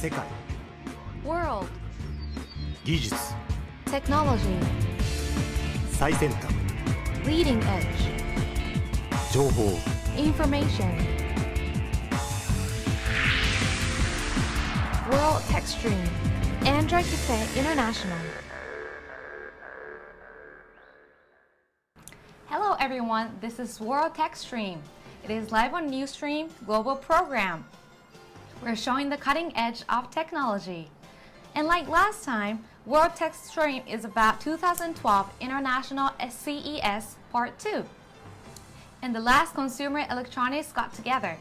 世界 World 技術 Technology 最先端 Leading Edge 情報 Information World Techstream Android Cafe International. Hello everyone, this is World Techstream. It is live on Newsstream global program. We're showing the cutting edge of technology. And like last time, World Techstream is about 2012 International CES Part 2. And the last consumer electronics got together.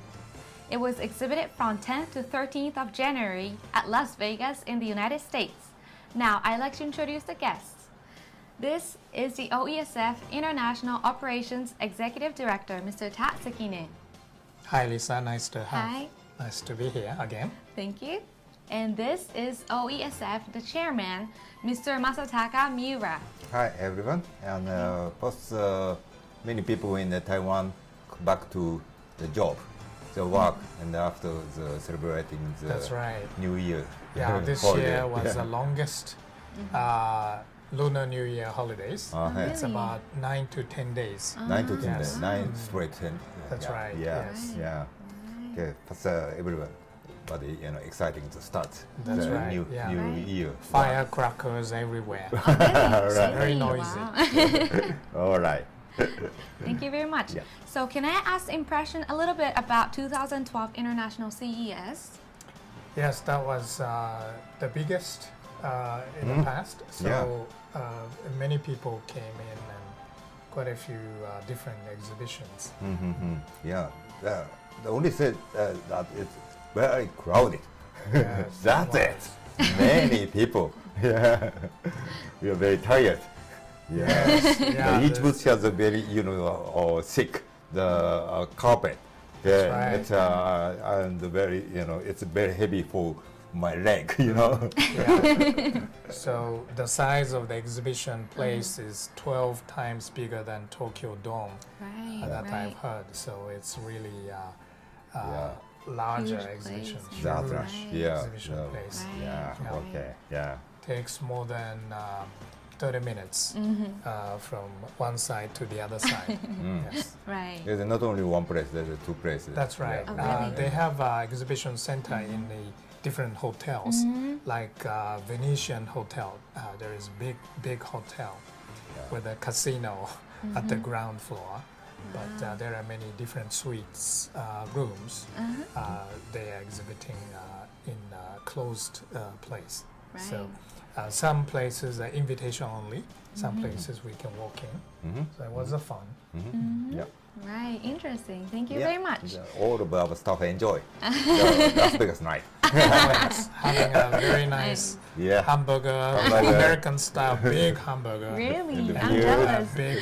It was exhibited from 10th to 13th of January at Las Vegas in the United States. Now, I'd like to introduce the guests. This is the OESF International Operations Executive Director, Mr. Tatsekine. Hi Lisa, nice to Hi. be here again. Thank you. And this is OESF, the Chairman, Mr. Masataka Miura. Hi everyone, and both many people in Taiwan come back to the job, the work, and after the celebrating the That's right. New Year. Yeah, this holiday. year was Yeah. the longest Lunar New Year holidays. Okay. It's about 9 to 10 days. 9 to 10 Yes. days, 9 straight 10. That's yeah. right, Yeah, yes. yeah. Okay, but everyone, but exciting to start That's the right, new yeah. new Right. year. Firecrackers everywhere. Right. Very noisy. Wow. All right. Thank you very much. Yeah. So can I ask impression a little bit about 2012 International CES? Yes, that was the biggest in the past. So many people came in and quite a few different exhibitions. Yeah. The only said that it's very crowded. Yes, That's it it. Many people. Yeah. We are very tired. Yeah. Yes, yeah, Each the- booth has a very, thick the carpet. Yeah, right. it's and very, it's very heavy for my leg. Yeah. So the size of the exhibition place is 12 times bigger than Tokyo Dome. Right, That right. I've heard. So it's really Yeah. larger Huge exhibition. place. That's huge right. Yeah. exhibition Yeah. place. Right. Yeah. Yeah. Okay. Yeah. Takes more than 30 minutes from one side to the other side. Yes. Right. There's not only one place. There's two places. That's right. Oh, really? They have exhibition center in the different hotels, like Venetian Hotel. There is big hotel with a casino at the ground floor. But there are many different suites, rooms. They are exhibiting in a closed place. So some places are invitation only. Some places we can walk in. So it was a fun. Yeah. Right. Interesting. Thank you Yeah. very much. Yeah. All of our staff enjoy the Las Vegas night. Yes, having a very nice Yeah. hamburger, Hamburger. American style, big hamburger. Really? And the I'm beer. jealous. Big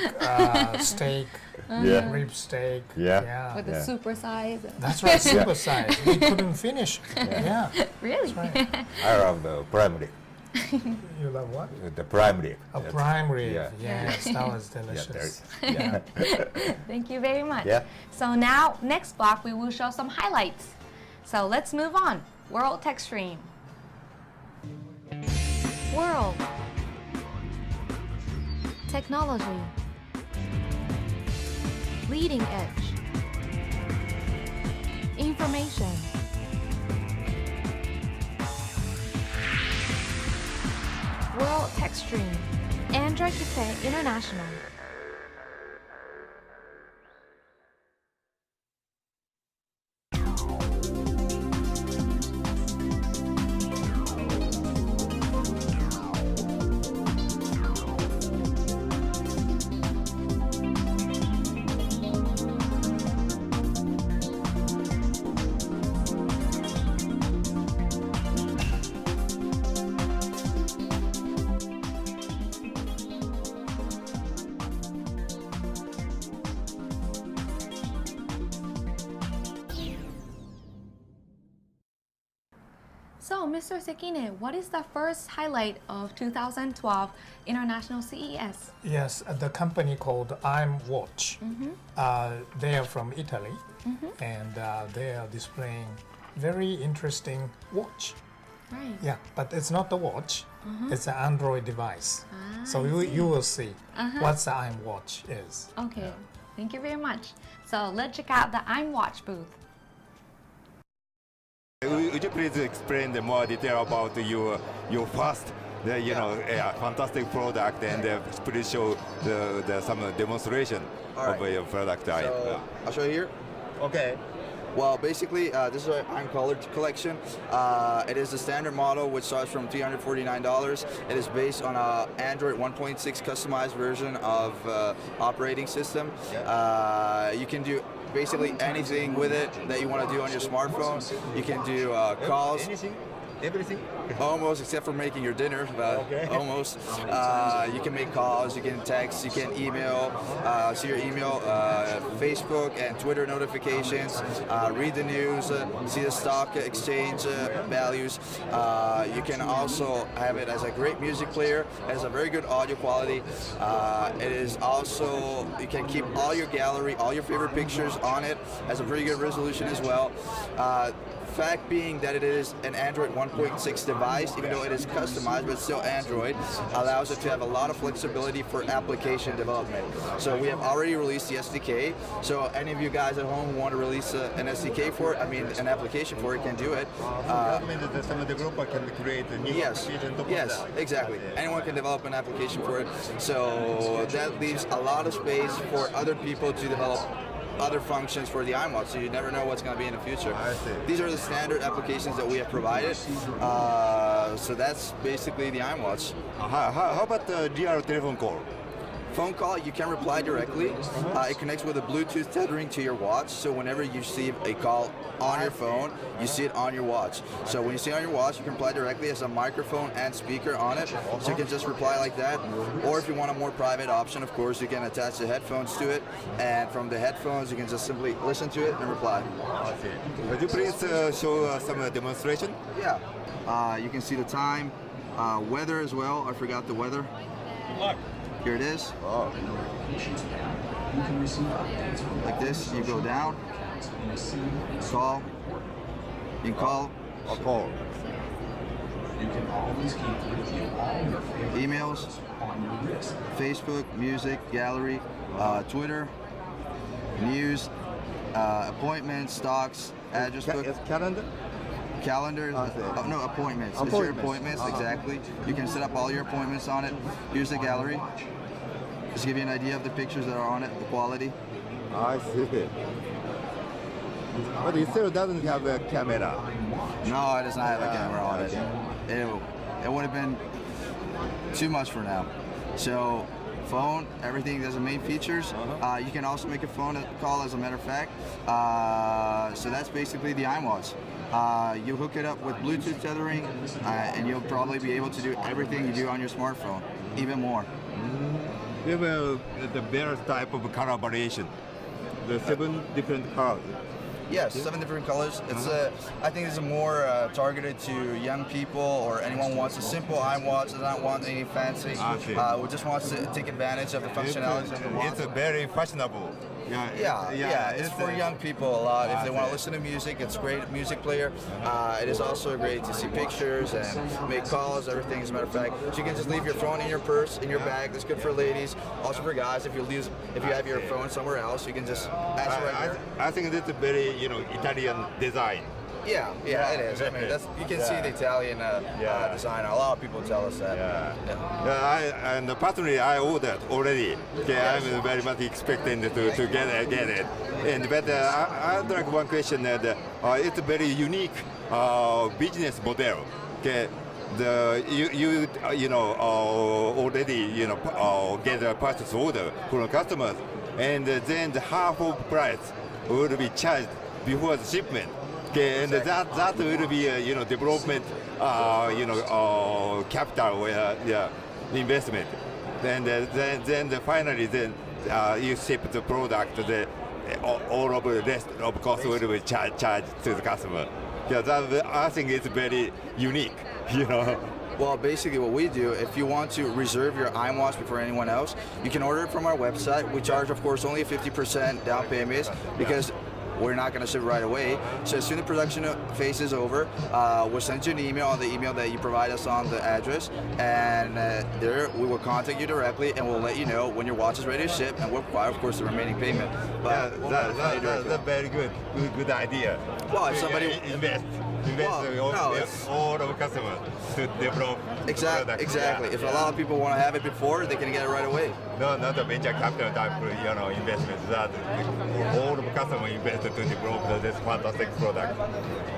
steak, Yeah. rib steak. Yeah. With the Yeah. super size. That's right, super size. We couldn't finish. Yeah. Really? That's right. I love the prime rib. You love what? The prime rib. A That's- prime rib. Yeah. Yes, that was Yeah, delicious. yeah. Thank you very much. Yeah. So now, next block, we will show some highlights. So let's move on. World Techstream. World. Technology. Leading edge. Information. World Techstream. Android Cafe International. So, Mr. Sekine, what is the first highlight of 2012 International CES? Yes, the company called I'm Watch. They are from Italy, and they are displaying very interesting watch. Right. Yeah, but it's not the watch. It's an Android device. So you will see what the iWatch is. Okay. Thank you very much. So let's check out the iWatch booth. Would you please explain the more detail about your first, fantastic product, and please show some demonstration All right. of your product. So, I'll show you here. Okay. Well, basically, this is our I'm Colored collection. It is the standard model, which starts from $349. It is based on a Android 1.6 customized version of operating system. You can do basically anything with it that you want to do on your smartphone. You can do calls. Anything? Everything? Almost, except for making your dinner. Almost. You can make calls, you can text, you can email, see your email, Facebook and Twitter notifications, read the news, see the stock exchange values. You can also have it as a great music player. It has a very good audio quality. It is also, you can keep all your gallery, all your favorite pictures on it. Has a pretty good resolution as well. Fact being that it is an Android 1.6 device, even though it is customized, but still Android, allows it to have a lot of flexibility for application development. So we have already released the SDK. So any of you guys at home who want to release an SDK for it, an application for it, can do it. Some developer can create a new application. Yes, exactly. Anyone can develop an application for it. So that leaves a lot of space for other people to develop other functions for the iWatch, so you never know what's going to be in the future. I see. These are the standard applications that we have provided. So that's basically the iWatch. How about the real telephone call? Phone call, you can reply directly. It connects with a Bluetooth tethering to your watch, so whenever you receive a call on your phone, you see it on your watch. So when you see it on your watch, you can reply directly. It has a microphone and speaker on it, so you can just reply like that. Or if you want a more private option, of course, you can attach the headphones to it, and from the headphones, you can just simply listen to it and reply. I see. Could you please show some demonstration? Yeah. You can see the time, weather as well. I forgot the weather. Here it is. Oh. Like this, you go down, call, you can call, A call. emails, Facebook, music, gallery, Twitter, news, appointments, stocks, address book, Calendar? calendar, no, appointments. It's your appointments, exactly. You can set up all your appointments on it. Here's the gallery. Just to give you an idea of the pictures that are on it, the quality. I see. But it still doesn't have a camera. No, it does not have a camera on it. It would have been too much for now. So, phone, everything, there's the main features. You can also make a phone call, as a matter of fact. So that's basically the iWatch. You hook it up with Bluetooth tethering, and you'll probably be able to do everything you do on your smartphone, even more. We have the various type of color variation. The 7 different colors. Yes, 7 different colors. It's I think it's more targeted to young people, or anyone who wants a simple iWatch, does not want anything fancy, who just wants to take advantage of the functionalities of the watch. It's very fashionable. It's for young people a lot. If they want to listen to music, it's a great music player. It is also great to see pictures and make calls, everything, as a matter of fact. So you can just leave your phone in your purse, in your bag. That's good for ladies. Also for guys, if you have your phone somewhere else, you can just ask right here. I think it's a very Italian design. Yeah, it is. I mean, you can see the Italian design. A lot of people tell us that. And personally, I ordered already. Okay, I'm very much expecting to get it. But I'd like one question that it's a very unique business model. Okay, already get a purchase order from customers, and then the half of price will be charged before the shipment. Okay, and that will be development capital investment. Then finally you ship the product. All of the rest of course will be charged to the customer. Yeah, that I think it's very unique. Well, basically what we do, if you want to reserve your iWatch before anyone else, you can order it from our website. We charge, of course, only a 50% down payment, because we're not going to ship right away. So as soon as the production phase is over, we'll send you an email on the email that you provide us on the address, and there we will contact you directly, and we'll let you know when your watch is ready to ship, and we'll require, of course, the remaining payment. But That's a very good idea. well, if somebody invest Well, no, all of customers to develop exactly. product. If a lot of people want to have it before, they can get it right away. No, not a venture capital type, investment. That all of customers invest to develop this fantastic product.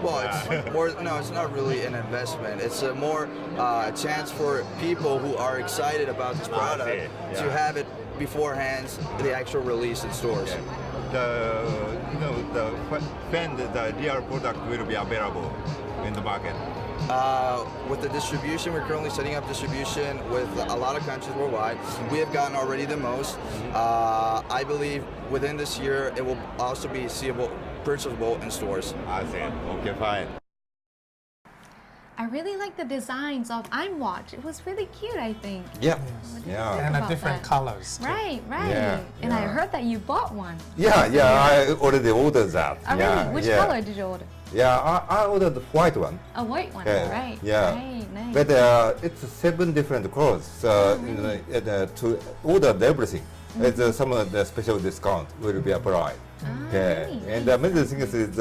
Well, it's more. No, it's not really an investment. It's a more chance for people who are excited about this product to have it beforehand, the actual release in stores. When the real product will be available in the market. With the distribution, we're currently setting up distribution with a lot of countries worldwide. We have gotten already the most. I believe within this year, it will also be purchasable in stores. I see. Okay, fine. I really like the designs of iWatch. It was really cute, I think. Yeah. What do you Yeah. think And about different that? colors. too. Right, right. Yeah, And I yeah. heard that you bought one. Yeah, I already ordered that. Oh, yeah, really? Which yeah. color did you order? Yeah, I ordered the white one. A white one, Yeah, right? yeah. Right, nice. But it's 7 different colors. To order everything, some of the special discount will be applied. Yeah. nice. And the amazing thing is,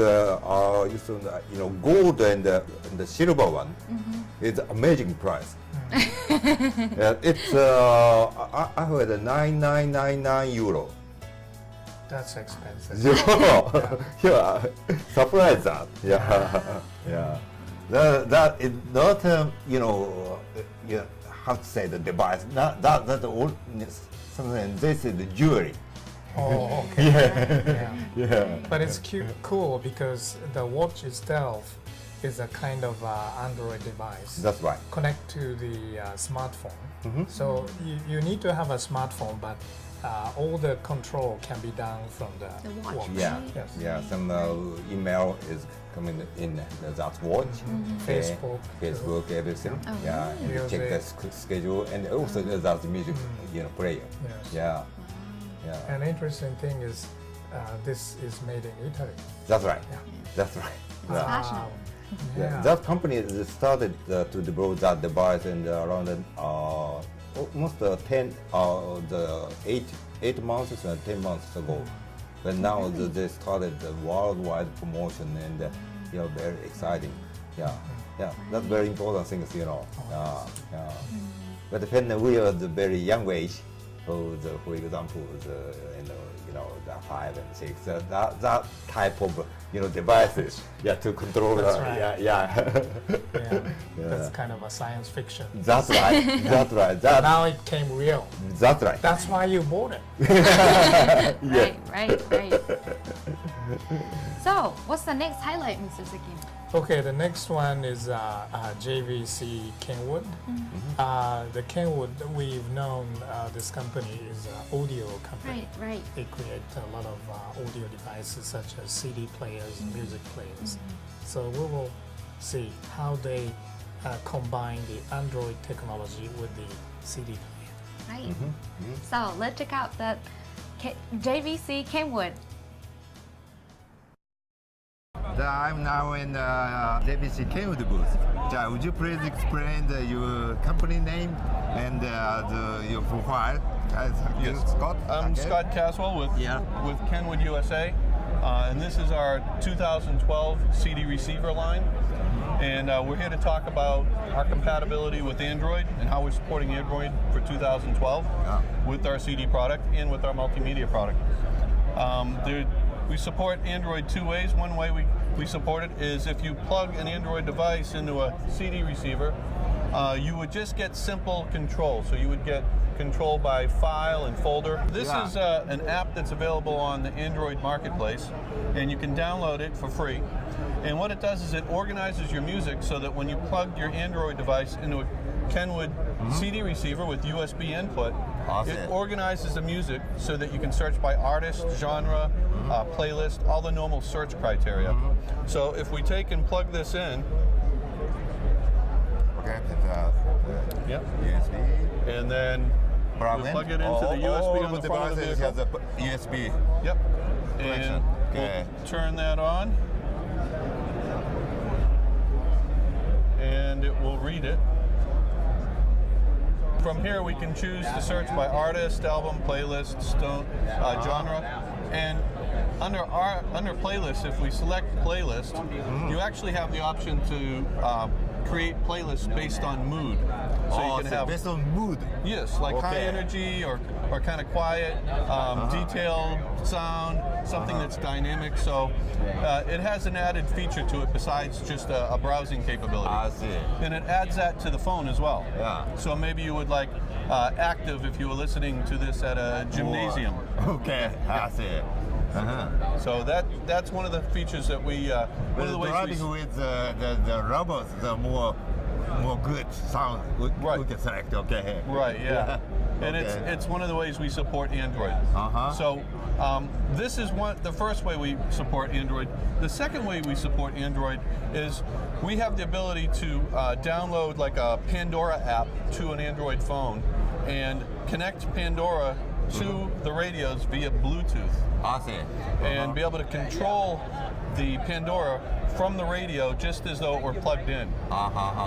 gold and the silver one is amazing price. It's I heard €9,999. That's expensive. Yeah, surprise that. Yeah, yeah. That is not how to say the device. That all something. This is the jewelry. Oh, okay. Yeah. Yeah. Yeah. But it's cool because the watch itself is a kind of Android device. That's right. Connect to the smartphone. So you need to have a smartphone, but all the control can be done from the watch. Yeah, Yes. yeah. Some email is coming in that watch. Okay. Facebook, everything. Oh, Yeah, and you check the schedule, and also there's the music, player. Yes. Yeah, yeah. An interesting thing is this is made in Italy. That's right. That's right. It's Yeah. passionate. Yeah. That company started to develop that device in around almost 8 months and 10 months ago. But now they started the worldwide promotion, and very exciting. Yeah, yeah, that's very important things, Yeah. But when we are the very young age, for example, the 5 and 6, that type of devices, to control. That's right. Yeah. That's kind of a science fiction. That's right. That's right. Now it came real. That's right. That's why you bought it. Right. So, what's the next highlight, Mr. Saki? Okay, the next one is JVC Kenwood. The Kenwood, we've known this company is an audio company. Right. They create a lot of audio devices such as CD players and music players. So we will see how they combine the Android technology with the CD player. Right. So, let's check out that JVC Kenwood. I'm now in JVC Kenwood booth. Would you please explain your company name and your profile? Yes. Scott? I'm Scott Caswell with Kenwood USA, and this is our 2012 CD receiver line. And we're here to talk about our compatibility with Android and how we're supporting Android for 2012 with our CD product and with our multimedia product. We support Android 2 ways. One way we support it is if you plug an Android device into a CD receiver, you would just get simple control. So you would get control by file and folder. This is an app that's available on the Android marketplace, and you can download it for free. And what it does is it organizes your music so that when you plug your Android device into a Kenwood CD receiver with USB input, it organizes the music so that you can search by artist, genre, playlist, all the normal search criteria. So if we take and plug this in, Okay, USB, and then we plug it into the USB on the front of the vehicle. has a USB. Yep. And Okay. We'll turn that on, and it will read it. From here, we can choose to search by artist, album, playlist, genre, and under playlist, if we select playlist, you actually have the option to create playlists based on mood. So you can have based on mood. yes, like high Okay. energy or kind of quiet, detailed sound, something that's dynamic. So it has an added feature to it besides just a browsing capability. I see. And it adds that to the phone as well. Yeah. So maybe you would like active if you were listening to this at a gymnasium. Okay, I see. So that's one of the features that we one of the ways Driving we with the robots, the more good sound we can select. Okay. right, yeah. And Okay. it's one of the ways we support Android. So this is the first way we support Android. The second way we support Android is we have the ability to download like a Pandora app to an Android phone and connect Pandora to the radios via Bluetooth I see. and be able to control the Pandora from the radio just as though it were plugged in.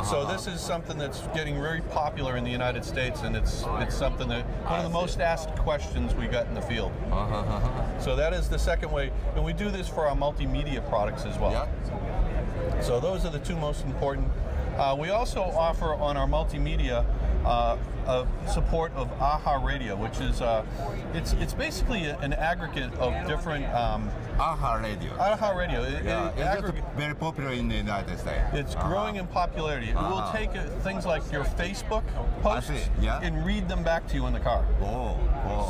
So this is something that's getting very popular in the United States, and it's something that one of the most asked questions we got in the field. So that is the second way, and we do this for our multimedia products as well. Yeah. So those are the two most important. We also offer on our multimedia support of AHA Radio, which is it's basically an aggregate of different AHA radio. AHA Radio. Yeah, it's aggregate. very popular in the United States. It's growing in popularity. It will take things like your Facebook posts see, yeah. and read them back to you in the car. Oh.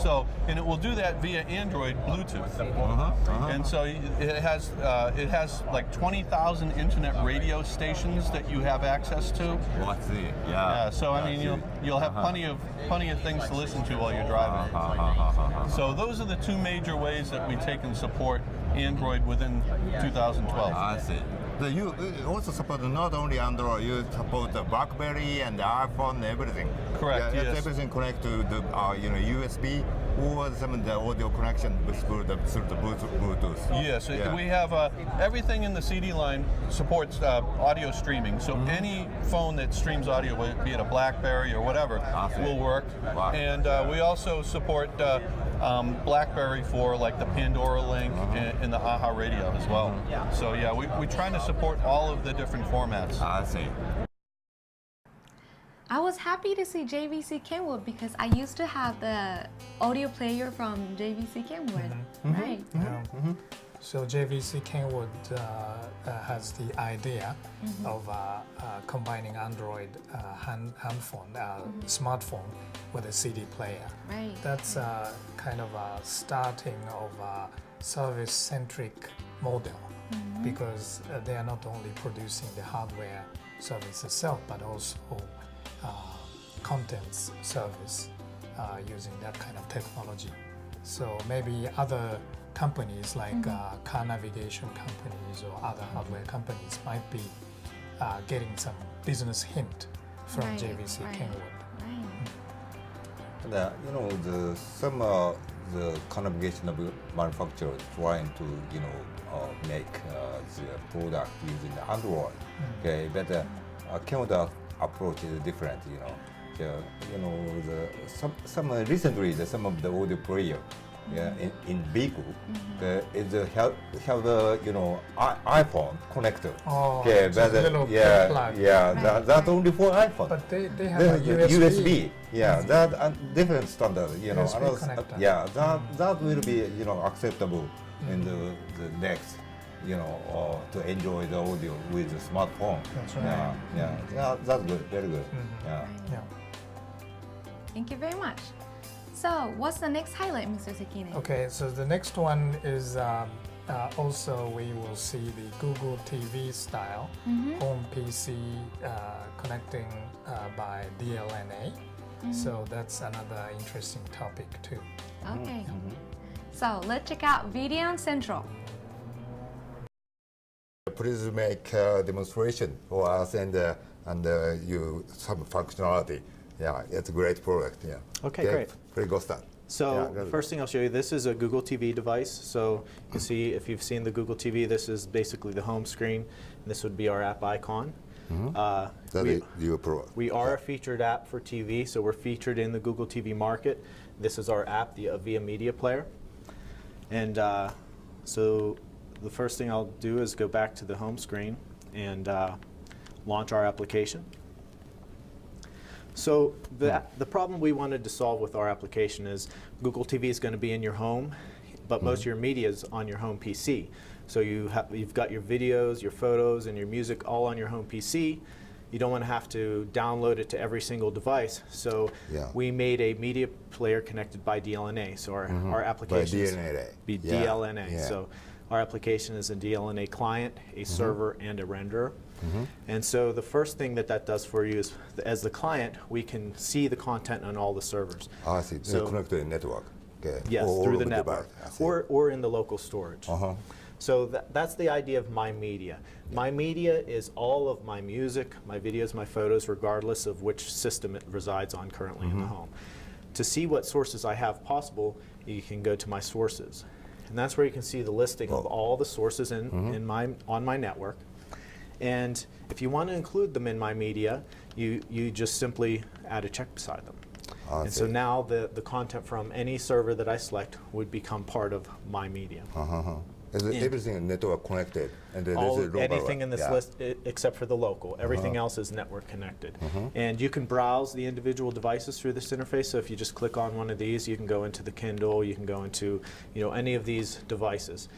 So, and it will do that via Android Bluetooth. And so it has like 20,000 internet radio stations that you have access to. Oh, I see. Yeah. So I mean, you'll have plenty of things to listen to while you're driving. So those are the two major ways that we take and support Android within 2012. I see. So you also support not only Android, you support the BlackBerry and the iPhone, everything. Correct, Yeah, yes. everything connect to the USB or some of the audio connection through the Bluetooth. Yes, Yeah. we have everything in the CD line supports audio streaming. So any phone that streams audio, be it a BlackBerry or whatever, see. will work. Wow. And we also support BlackBerry for like the Pandora link and the AHA radio as well. So yeah, we're trying to support all of the different formats. I see. I was happy to see JVC Kenwood because I used to have the audio player from JVC Kenwood. Right. So JVC Kenwood has the idea of combining Android smartphone with a CD player. Right. That's kind of a starting of a service-centric model because they are not only producing the hardware service itself, but also contents service using that kind of technology. So maybe other companies like car navigation companies or other hardware companies might be getting some business hint from Right, JVC right. Kenwood. Right. And, some the car navigation manufacturers trying to make the product using the Android. Okay, but Kenwood approach is different. Some recently some of the audio player in vehicle is have iPhone connector. Oh, okay, just but little yeah, plug. yeah, Right. that's only for iPhone. But they have There's a the USB. Yeah, that different standard. USB connector. Yeah, that will be acceptable in the next. To enjoy the audio with the smartphone. That's right. Yeah, that's good, very good. Yeah. Yeah. Thank you very much. So, what's the next highlight, Mr. Sekine? Okay, so the next one is also we will see the Google TV style home PC connecting by DLNA. So that's another interesting topic too. Okay. So, let's check out Video Central. Please make a demonstration for us and you some functionality. Yeah, it's a great product. Yeah. Okay, great. Please go start. So Yeah, the first thing I'll show you, this is a Google TV device. So you can see, if you've seen the Google TV, this is basically the home screen. And this would be our app icon. We are a featured app for TV, so we're featured in the Google TV market. This is our app, the Avia Media Player. And so the first thing I'll do is go back to the home screen and launch our application. So the problem we wanted to solve with our application is Google TV is going to be in your home, but most of your media is on your home PC. So you've got your videos, your photos, and your music all on your home PC. You don't want to have to download it to every single device. So we made a media player connected by DLNA. So our application is DLNA. So our application is a DLNA client, a server, and a renderer. And so the first thing that does for you is, as the client, we can see the content on all the servers. I see. So connected to the network. Okay. yes, All through over the network, device. or in the local storage. So that's the idea of My Media. My Media is all of my music, my videos, my photos, regardless of which system it resides on currently in the home. To see what sources I have possible, you can go to My Sources. And that's where you can see the listing of all the sources on my network. And if you want to include them in My Media, you just simply add a check beside them. And so now the content from any server that I select would become part of My Media. Is everything network connected? And then Anything in this list except for the local. Everything else is network connected. And you can browse the individual devices through this interface. So if you just click on one of these, you can go into the Kindle, you can go into any of these devices.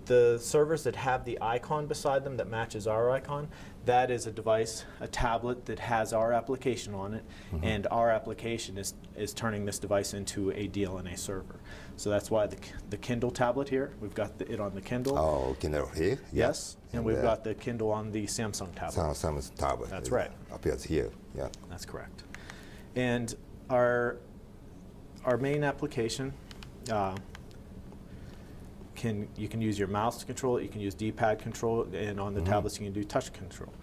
The servers that have the icon beside them that matches our icon, that is a device, a tablet that has our application on it, and our application is turning this device into a DLNA server. So that's why the Kindle tablet here, we've got it on the Kindle. Oh, Kindle here? Yes, and we've got the Kindle on the Samsung tablet. Samsung tablet. That's right. Appears here, yeah. That's correct. And our main application, you can use your mouse to control it, you can use D-pad control, and on the tablets you can do touch control.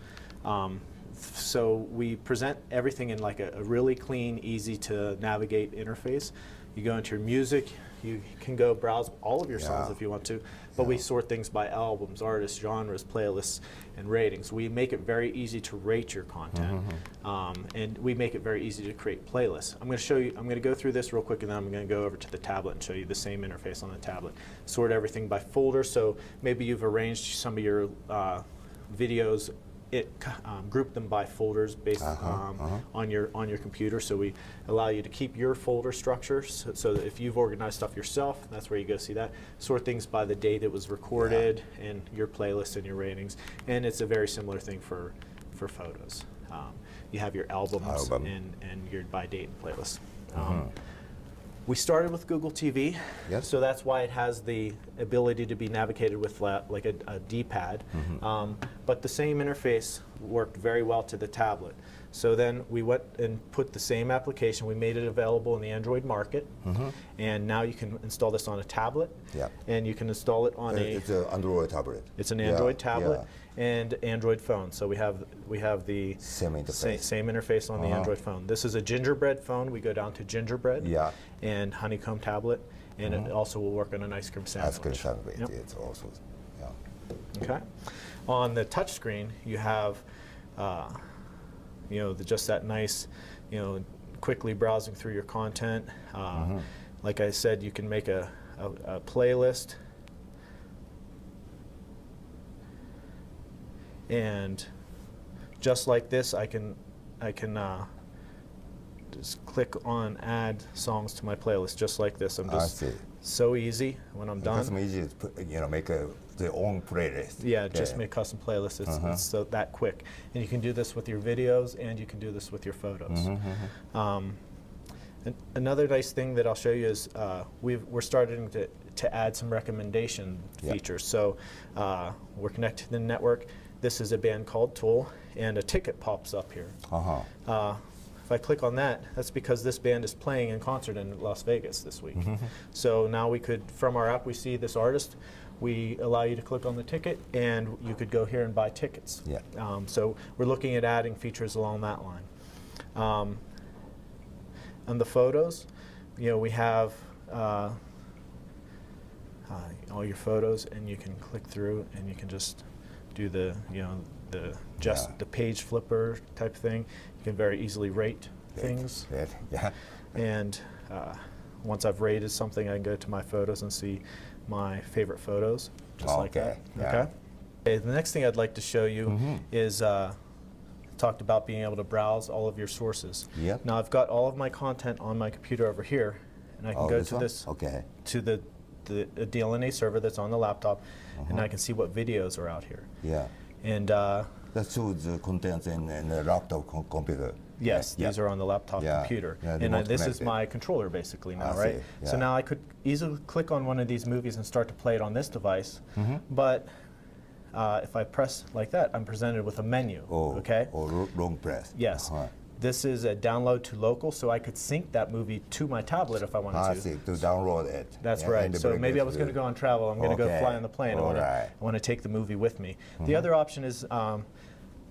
So we present everything in like a really clean, easy to navigate interface. You go into your music, you can go browse all of your songs if you want to, but we sort things by albums, artists, genres, playlists, and ratings. We make it very easy to rate your content, and we make it very easy to create playlists. I'm going to show you, I'm going to go through this real quick, and then I'm going to go over to the tablet and show you the same interface on the tablet. Sort everything by folder, so maybe you've arranged some of your videos, group them by folders based on your computer. So we allow you to keep your folder structure. So that if you've organized stuff yourself, that's where you go see that. Sort things by the date it was recorded and your playlist and your ratings. And it's a very similar thing for photos. You have your albums and your by date and playlist. We started with Google TV, so that's why it has the ability to be navigated with like a D-pad. But the same interface worked very well to the tablet. So then we went and put the same application. We made it available in the Android market, and now you can install this on a tablet, and you can install it on It's an Android tablet. It's an Android tablet and Android phone. So we have the same interface on the Android phone. This is a Gingerbread phone. We go down to Gingerbread and Honeycomb tablet, and it also will work on an ice cream sandwich. Ice cream sandwich. It's also Okay. On the touch screen, you have just that nice, quickly browsing through your content. Like I said, you can make a playlist, and just like this, I can just click on add songs to my playlist, just like this. I'm just so easy when I'm done. It's easy to make their own playlist. Yeah, just make custom playlists. It's so that quick, and you can do this with your videos, and you can do this with your photos. And another nice thing that I'll show you is we're starting to add some recommendation features. So we're connected to the network. This is a band called Tool, and a ticket pops up here. If I click on that, that's because this band is playing in concert in Las Vegas this week. So now we could, from our app, we see this artist. We allow you to click on the ticket, and you could go here and buy tickets. So we're looking at adding features along that line. On the photos, we have all your photos, and you can click through, and you can just do the the page flipper type thing. You can very easily rate things. Yeah. And once I've rated something, I can go to my photos and see my favorite photos, just like that. Yeah. Okay. The next thing I'd like to show you is talked about being able to browse all of your sources. Yep. Now I've got all of my content on my computer over here, and I can go to this to the DLNA server that's on the laptop, and I can see what videos are out here. Yeah. And that shows the contents in the laptop computer. yes, these are on the laptop computer. Yeah, and this is my controller basically now, right? So now I could easily click on one of these movies and start to play it on this device, but if I press like that, I'm presented with a menu, okay? Or long press. Yes. This is a download to local, so I could sync that movie to my tablet if I wanted to. I see, to download it. That's right. So maybe I was going to go on travel. I'm going to go fly on the plane. I want to take the movie with me. The other option is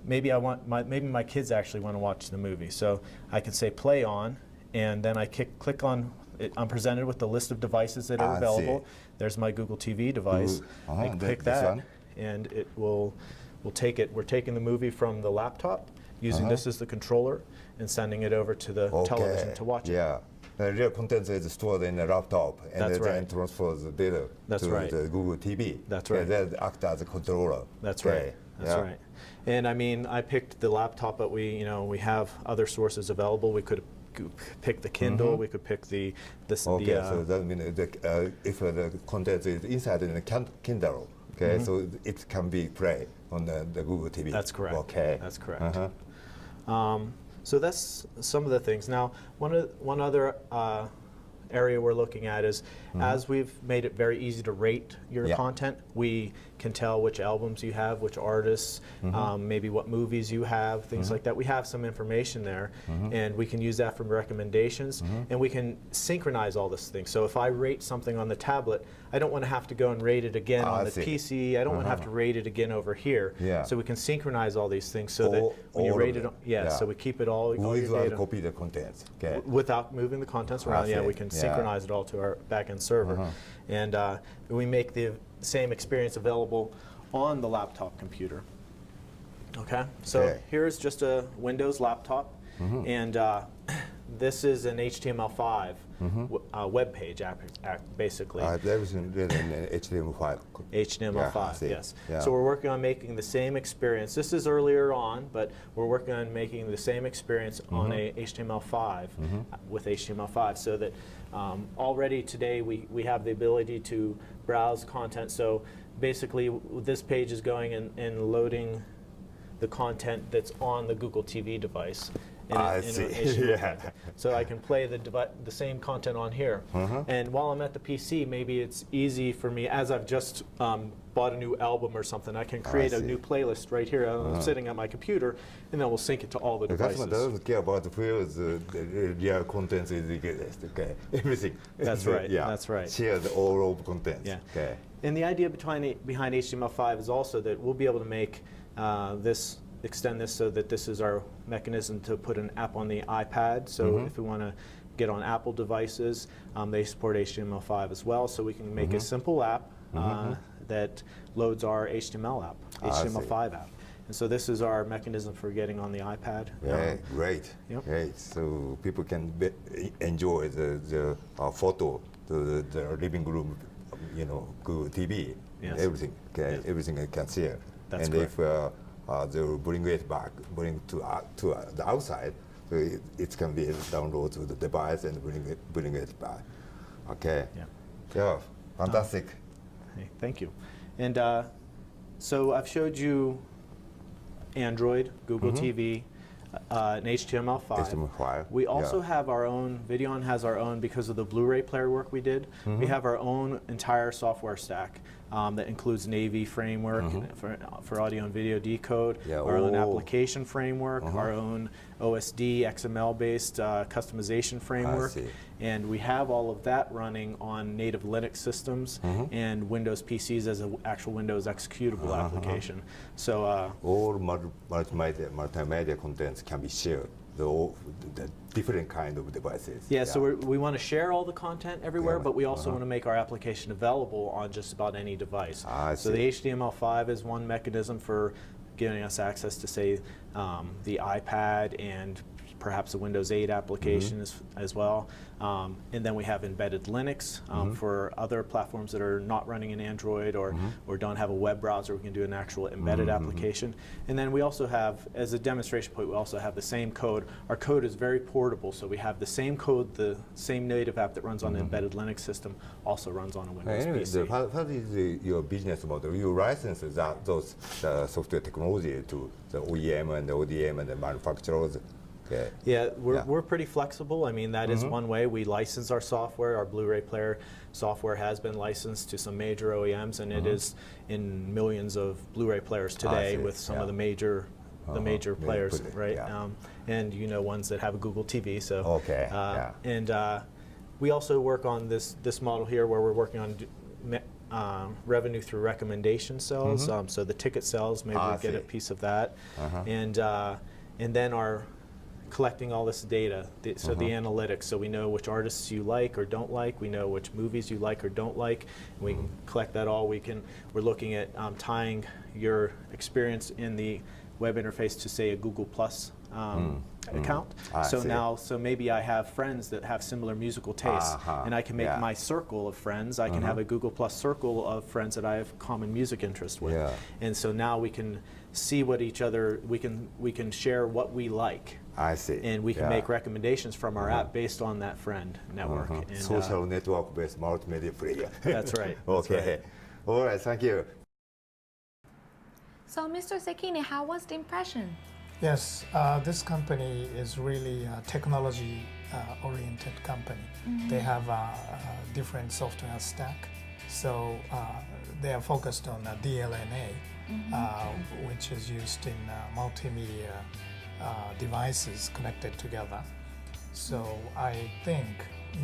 maybe my kids actually want to watch the movie. So I can say play on, and then I click on it. I'm presented with the list of devices that are available. There's my Google TV device. I can pick that, and it will take it. We're taking the movie from the laptop, using this as the controller, and sending it over to the television to watch it. Yeah. The real content is stored in the laptop, and then transfers the data to the Google TV. That's right. And then act as a controller. That's right. That's right. And I mean, I picked the laptop, but we have other sources available. We could pick the Kindle. We could pick the. So that means if the content is inside in the Kindle, so it can be played on the Google TV. That's correct. Okay. That's correct. So that's some of the things. Now, one other area we're looking at is, as we've made it very easy to rate your content, we can tell which albums you have, which artists, maybe what movies you have, things like that. We have some information there, and we can use that for recommendations, and we can synchronize all this thing. So if I rate something on the tablet, I don't want to have to go and rate it again on the PC. I don't want to have to rate it again over here. So we can synchronize all these things so that when you rate it, so we keep it all your data. Copy the contents. Okay. Without moving the contents around, we can synchronize it all to our back-end server. And we make the same experience available on the laptop computer. Okay, so here's just a Windows laptop, and this is an HTML5 web page, basically. Everything written in HTML5. HTML5, yes. So we're working on making the same experience. This is earlier on, but we're working on making the same experience on a HTML5 with HTML5, so that already today we have the ability to browse content. So basically, this page is going and loading the content that's on the Google TV device. So I can play the same content on here. And while I'm at the PC, maybe it's easy for me, as I've just bought a new album or something, I can create a new playlist right here. I'm sitting at my computer, and then we'll sync it to all the devices. The customer doesn't care about the fields, the real content is everything. That's right. That's right. Share all of content. And the idea behind HTML5 is also that we'll be able to make extend this so that this is our mechanism to put an app on the iPad. So if we want to get on Apple devices, they support HTML5 as well. So we can make a simple app that loads our HTML app, HTML5 app. And so this is our mechanism for getting on the iPad. Great. Great. So people can enjoy the photo, the living room, Google TV, everything. Everything I can share. That's correct. If they will bring it back, bring to the outside, so it can be downloaded to the device and bring it back. Okay. Fantastic. Hey, thank you. And so I've showed you Android, Google TV, and HTML5. We also have our own, Videon has our own, because of the Blu-ray player work we did, we have our own entire software stack that includes Navy framework for audio and video decode, our own application framework, our own OSD XML-based customization framework, and we have all of that running on native Linux systems and Windows PCs as an actual Windows executable application. So all multimedia contents can be shared the different kind of devices. Yeah, so we want to share all the content everywhere, Yeah. but we also want to make our application available on just about any device. So the HTML5 is one mechanism for giving us access to, say, the iPad and perhaps a Windows 8 application as well. And then we have embedded Linux for other platforms that are not running in Android or don't have a web browser. We can do an actual embedded application. And then we also have, as a demonstration point, we also have the same code. Our code is very portable, so we have the same code, the same native app that runs on the embedded Linux system also runs on a Windows Anyway, PC. what is your business model? You license those software technology to the OEM and the ODM and the manufacturers. Okay. Yeah, we're pretty flexible. I mean, that is one way. We license our software. Our Blu-ray player software has been licensed to some major OEMs, and it is in millions of Blu-ray players today with some of the major players, right? And ones that have a Google TV. So and we also work on this model here where we're working on revenue through recommendation sales. So the ticket sales, maybe we get a piece of that, and then our collecting all this data, so the analytics, so we know which artists you like or don't like, we know which movies you like or don't like, and we can collect that all. We're looking at tying your experience in the web interface to, say, a Google Plus account. So maybe I have friends that have similar musical tastes, and I can make my circle of friends. I can have a Google Plus circle of friends that I have common music interest with, and so now we can see what each other we can share what we like. I see. And we can make recommendations from our app based on that friend network. And, social network-based multimedia player. That's right. Okay. All right. Thank you. So, Mr. Sekine, how was the impression? Yes, this company is really a technology-oriented company. They have a different software stack, so they are focused on DLNA, which is used in multimedia devices connected together. So I think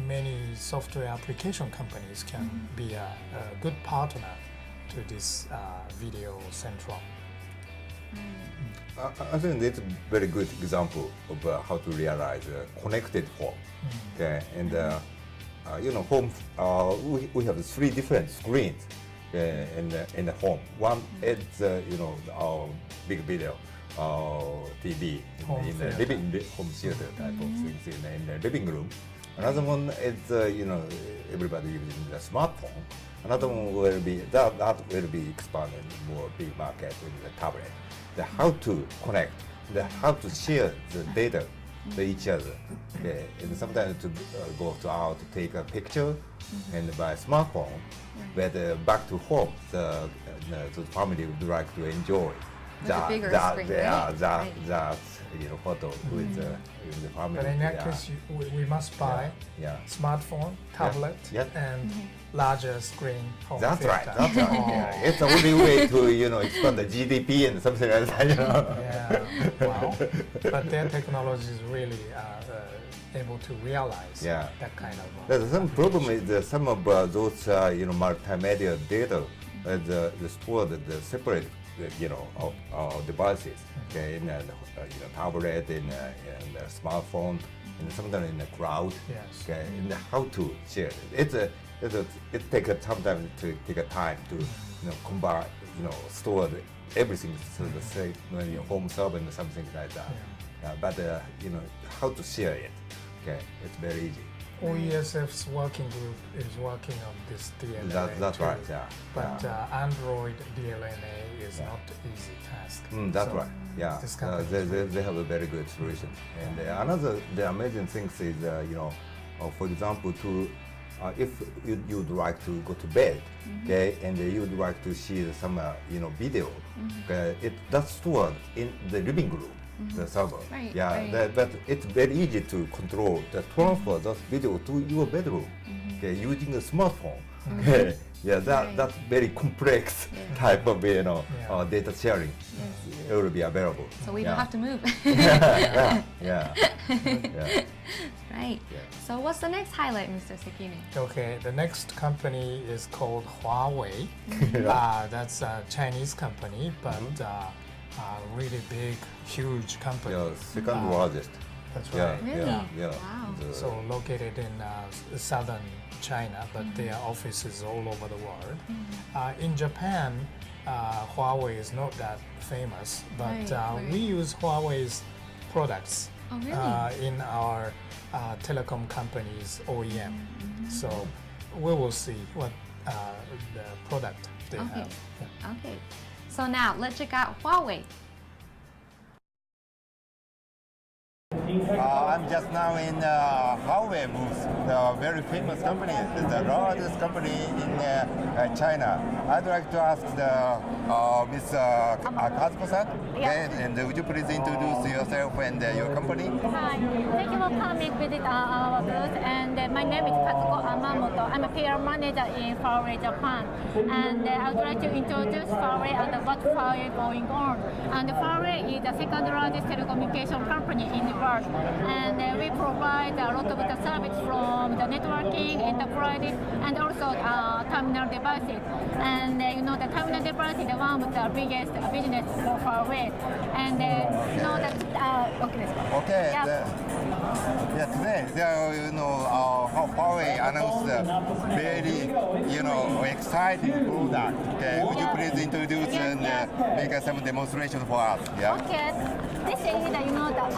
many software application companies can be a good partner to this video central. I think that's a very good example of how to realize a connected home. Okay, and home. We have 3 different screens in the home. One is our big video TV in the home theater type of things in the living room. Another one is everybody using the smartphone. Another one will be that will be expanded more big market in the tablet. The how to connect, the how to share the data to each other. Okay. And sometimes to go out to take a picture and by smartphone, but back to home, the family would like to enjoy that photo with the family. But in that case, we must buy smartphone, tablet, and larger screen home That's theater. right. That's right. Yeah. It's the only way to expand the GDP and something like that. Yeah. Wow. But their technology is really able to realize that kind of. The problem is some of those multimedia data stored the separate devices, okay, in tablet, in the smartphone, and sometimes in the cloud. Yes. Okay, and how to share it. It takes some time to take a time to combine, store everything to the same home server and something like that. But how to share it? Okay, it's very easy. OESF's working group is working on this DLNA. That's right. Yeah. But Android DLNA is not an easy task. That's So right. Yeah. this company They have a very good solution. And the amazing thing is, for example, if you'd like to go to bed, okay, and you'd like to see some video, that's stored in the living room. The server, but it's very easy to control the transfer that video to your bedroom, okay, using a smartphone. Okay. That's very complex type of data sharing. It will be available. So we don't have to move. Right. So what's the next highlight, Mr. Sekine? Okay, the next company is called Huawei. That's a Chinese company, but really big, huge company. Second largest. That's Yeah, right. Really? yeah. Wow. So located in southern China, but their offices all over the world. In Japan, Huawei is not that famous, but Right. we use Huawei's products Oh, really? in our telecom company's OEM. So we will see what the product they Okay. have. Yeah. Okay. So now let's check out Huawei. I'm just now in Huawei booth, the very famous company, the largest company in China. I'd like to ask Ms. Kazuko-san, and would you please introduce yourself and your company? Hi, thank you for coming visit our booth. And my name is Kazuko Amamoto. I'm a PR manager in Huawei Japan. And I would like to introduce Huawei and what Huawei is going on. And Huawei is the second largest telecommunication company in the world. And we provide a lot of the service from the networking, enterprise, and also terminal devices. And you know the terminal device is one of the biggest business for Huawei. And you know that okay. Okay. Yeah. Yeah, today, how Huawei announced a very, exciting product. Okay, would you please introduce and make some demonstration for us? Yeah. Okay, this is the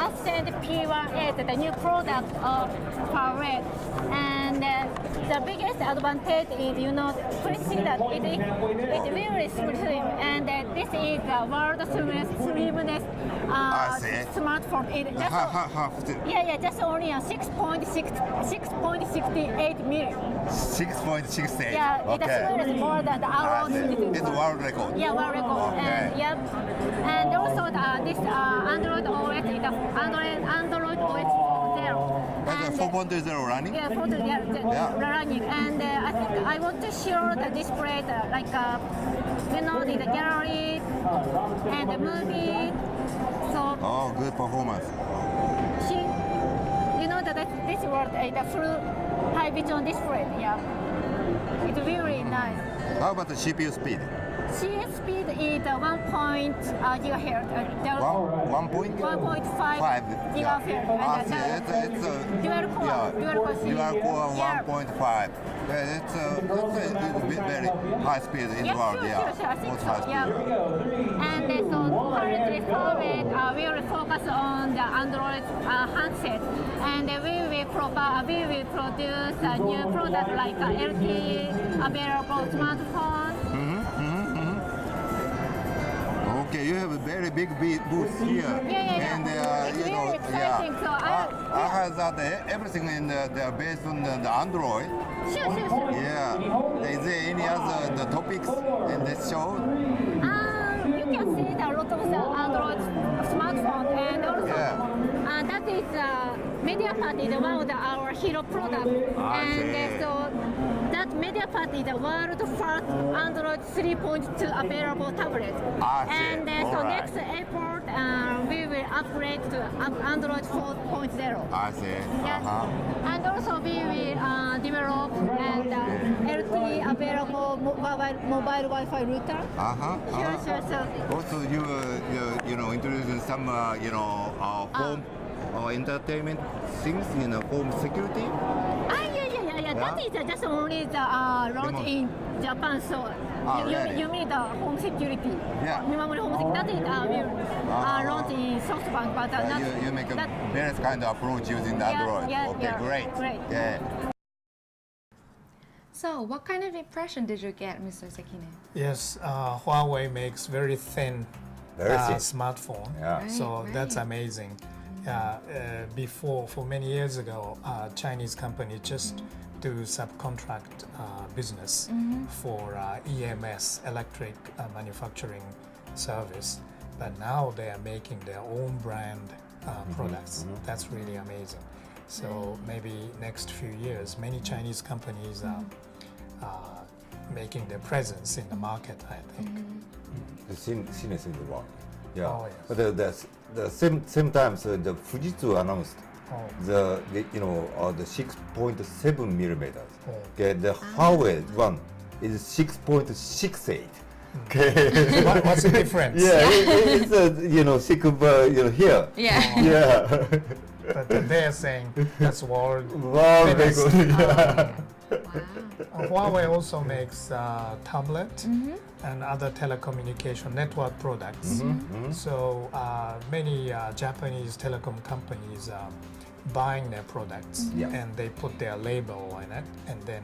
Ascend P1S, the new product of Huawei, and the biggest advantage is please see that it's really slim, and this is the world's slimmest smartphone. It just only a 6.68 million. 6.68. Yeah, it's more than our own. It's world record. Yeah, world record. Okay. And also this Android OS is Android OS 0. That's 4.0 running? Yeah, running. And I think I want to show the display, the gallery and the movie. So Oh, good performance. that this world is a full high vision display. Yeah, it's really nice. How about the CPU speed? CS speed is 1 gigahertz. 1.5 gigahertz. It's dual core. Dual core Yeah. 1.5. It's a very high speed in the world. Sure, I think Most so. high speed. Yeah. And so currently Huawei will focus on the Android handset, and we will produce a new product like LTE available smartphone. Okay, you have a very big booth here. Yeah. And It's really exciting. So I heard that everything in they're based on the Android. Sure. Yeah. Is there any other topics in this show? You can see a lot of the Android smartphone, and also that is MediaPad is one of our hero products. And so that MediaPad is the world's first Android 3.2 available tablet. And so next April we will upgrade to Android 4.0. I see. Yeah. And also we will develop and LTE available mobile Wi-Fi router. Sure. Also, you introducing some home entertainment things, home security. Yeah. That is just only the launch in Japan. So you mean the home security? Yeah. Memory home security. That is will launch in SoftBank, but not. You make a various kind of approach using Android. Okay, great. Yeah. So, what kind of impression did you get, Mr. Sekine? Yes, Huawei makes very thin smartphone. Yeah. So Right. that's amazing. For many years ago, Chinese company just do subcontract business for EMS, electric manufacturing service. But now they are making their own brand products. That's really amazing. So maybe next few years, many Chinese companies are making their presence in the market, I think. The thinnest in the world. Yeah. Oh, yes. But the same time, so the Fujitsu announced the 6.7 millimeters. Okay, the Huawei one is 6.68. Okay. What's the difference? Yeah, it's here. Yeah. Yeah. but they're saying that's world Wow, very famous. good. Yeah. Huawei also makes tablet and other telecommunication network products. So many Japanese telecom companies are buying their products and they put their label on it and then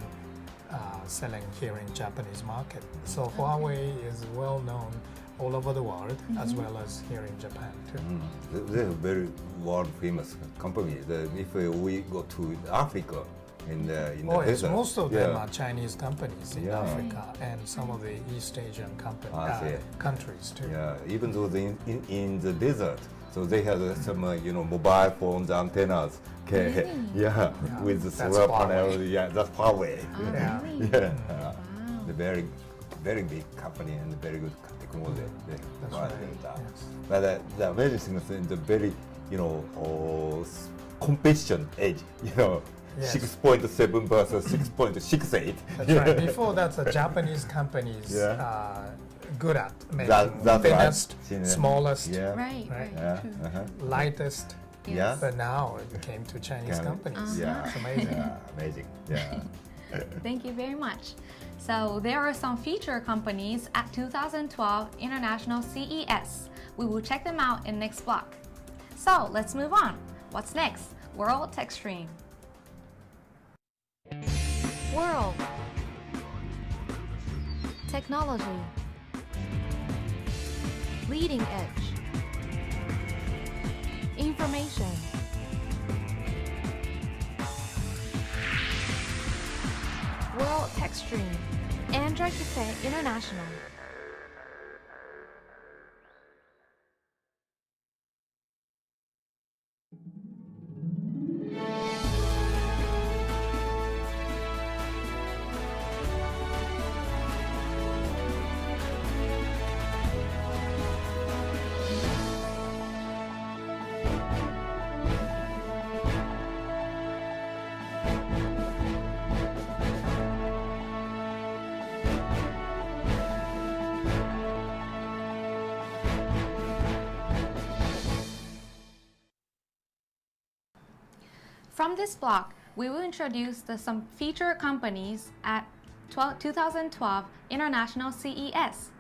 selling here in Japanese market. So Huawei is well known all over the world as well as here in Japan too. They're a very world famous company. If we go to Africa, in the Yes, desert, most of them are Chinese companies in Yeah. Africa and some of the East Asian see. countries too. Yeah, even though they in the desert, so they have some mobile phones antennas. Okay, yeah, with the That's solar Huawei. panel. Yeah, that's Huawei. Yeah. Yeah, the very big company and very good technology. That's right. Yes. But the amazing thing is in the very competition edge. Yes. 6.7 versus 6.68. That's right. Before that, the Japanese companies good at making That's thinnest, right. smallest, Yeah. Right, Right. Yeah. true. lightest. Yeah. But now it came to Chinese companies. Yeah. It's amazing. Yeah, amazing. Yeah. Thank you very much. So there are some feature companies at 2012 International CES. We will check them out in next block. So let's move on. What's next? World Techstream. World Technology. Leading edge. Information. World Techstream. Android Cafe International. From this block, we will introduce some feature companies at 2012 International CES.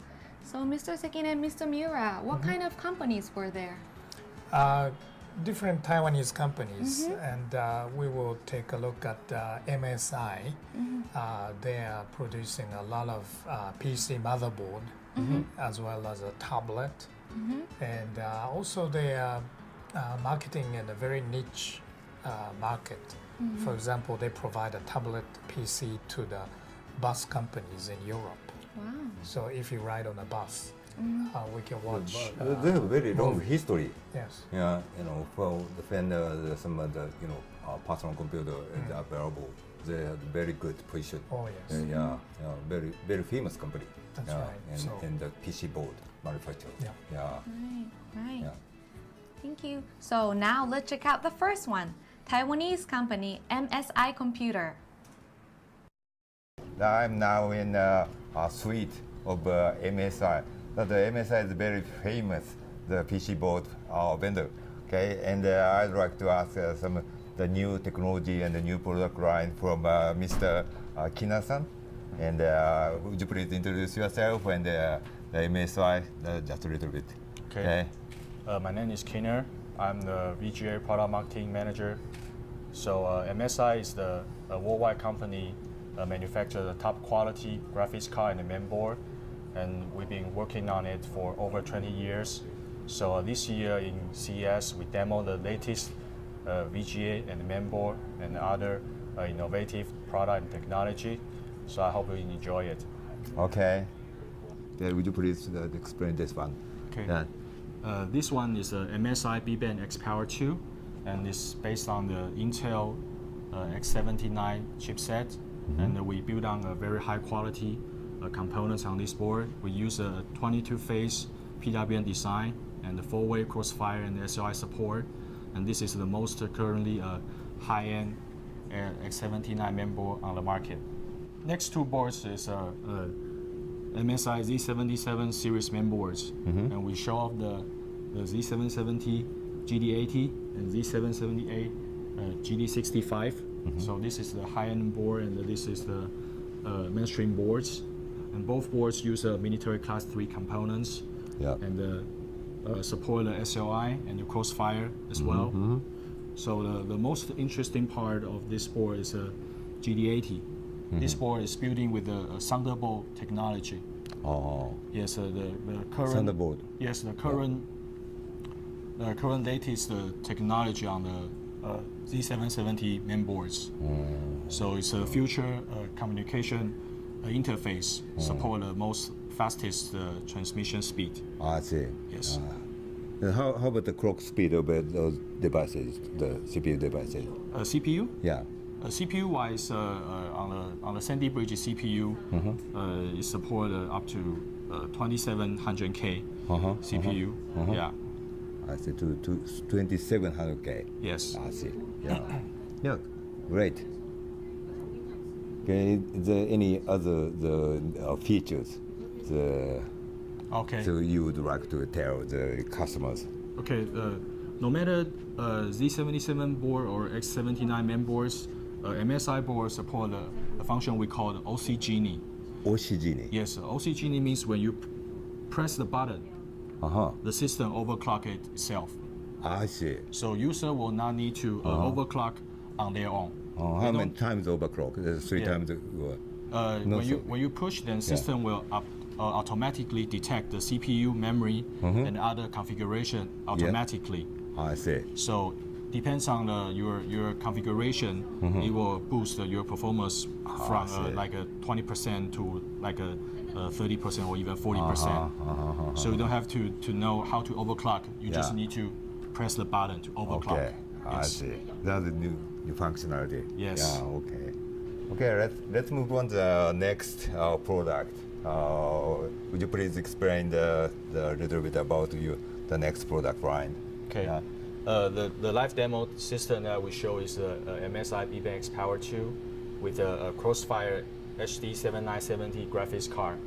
So Mr. Sekine and Mr. Miura, what kind of companies were there? Different Taiwanese companies, and we will take a look at MSI. They are producing a lot of PC motherboard as well as a tablet, and also they are marketing in a very niche market. For example, they provide a tablet PC to the bus companies in Europe. Wow. So if you ride on a bus, we can watch. They have a very long history. Yes. Yeah, for the some of the personal computer is available. They have very good position. Oh yes. Yeah, very famous company. That's right. And the PC board manufacturer. Yeah. Right. Yeah. Thank you. So now let's check out the first one. Taiwanese company MSI Computer. I'm now in a suite of MSI. The MSI is very famous, the PC board vendor. Okay, and I'd like to ask some the new technology and the new product line from Mr. Kina-san. And would you please introduce yourself and the MSI just a little bit? Okay. My name is Kinner. I'm the VGA Product Marketing Manager. So MSI is a worldwide company manufacture the top quality graphics card and the mainboard, and we've been working on it for over 20 years. So this year in CES, we demoed the latest VGA and mainboard and other innovative product and technology. So I hope you enjoy it. Okay. Would you please explain this one? Okay. Yeah. This one is a MSI B-Band X Power 2, and it's based on the Intel X79 chipset. And we build on a very high quality components on this board. We use a 22-phase PWM design and the 4-way crossfire and SLI support. And this is the most currently high-end X79 mainboard on the market. Next two boards is MSI Z77 series mainboards, and we show off the Z770 GD80 and Z778 GD65. So this is the high-end board, and this is the mainstream boards. And both boards use military class 3 components, and support the SLI and the crossfire as well. So the most interesting part of this board is GD80. This board is built in with the Thunderbolt technology. Oh. Yes, the current Thunderbolt. Yes, the current latest technology on the Z770 mainboards. So it's a future communication interface, support the most fastest transmission speed. I see. Yes. And how about the clock speed of those devices, the CPU devices? CPU? Yeah. CPU wise, on the Sandy Bridge CPU, it support up to 2700K CPU. Yeah. I see. To 2700K. Yes. I see. Yeah. Yeah. Great. Okay. Is there any other features? So you would like to tell the customers? Okay. No matter Z77 board or X79 mainboards, MSI board support a function we call the OC Genie. OC Genie? Yes, OC Genie means when you press the button, the system overclock itself. I see. So user will not need to overclock on their own. How many times overclock? 3 times? When you push, then system will automatically detect the CPU, memory, and other configuration automatically. I see. So depends on your configuration, it will boost your performance from like a 20% to like a 30% or even 40%. So you don't have to know how to overclock. You just need to press the button to overclock. Okay, I see. That's a new functionality. Yes. Yeah. Okay. Okay. Let's move on to the next product. Would you please explain the little bit about the next product line? Okay. The live demo system that we show is the MSI B-Band X-Power 2 with a Crossfire HD 7970 graphics card.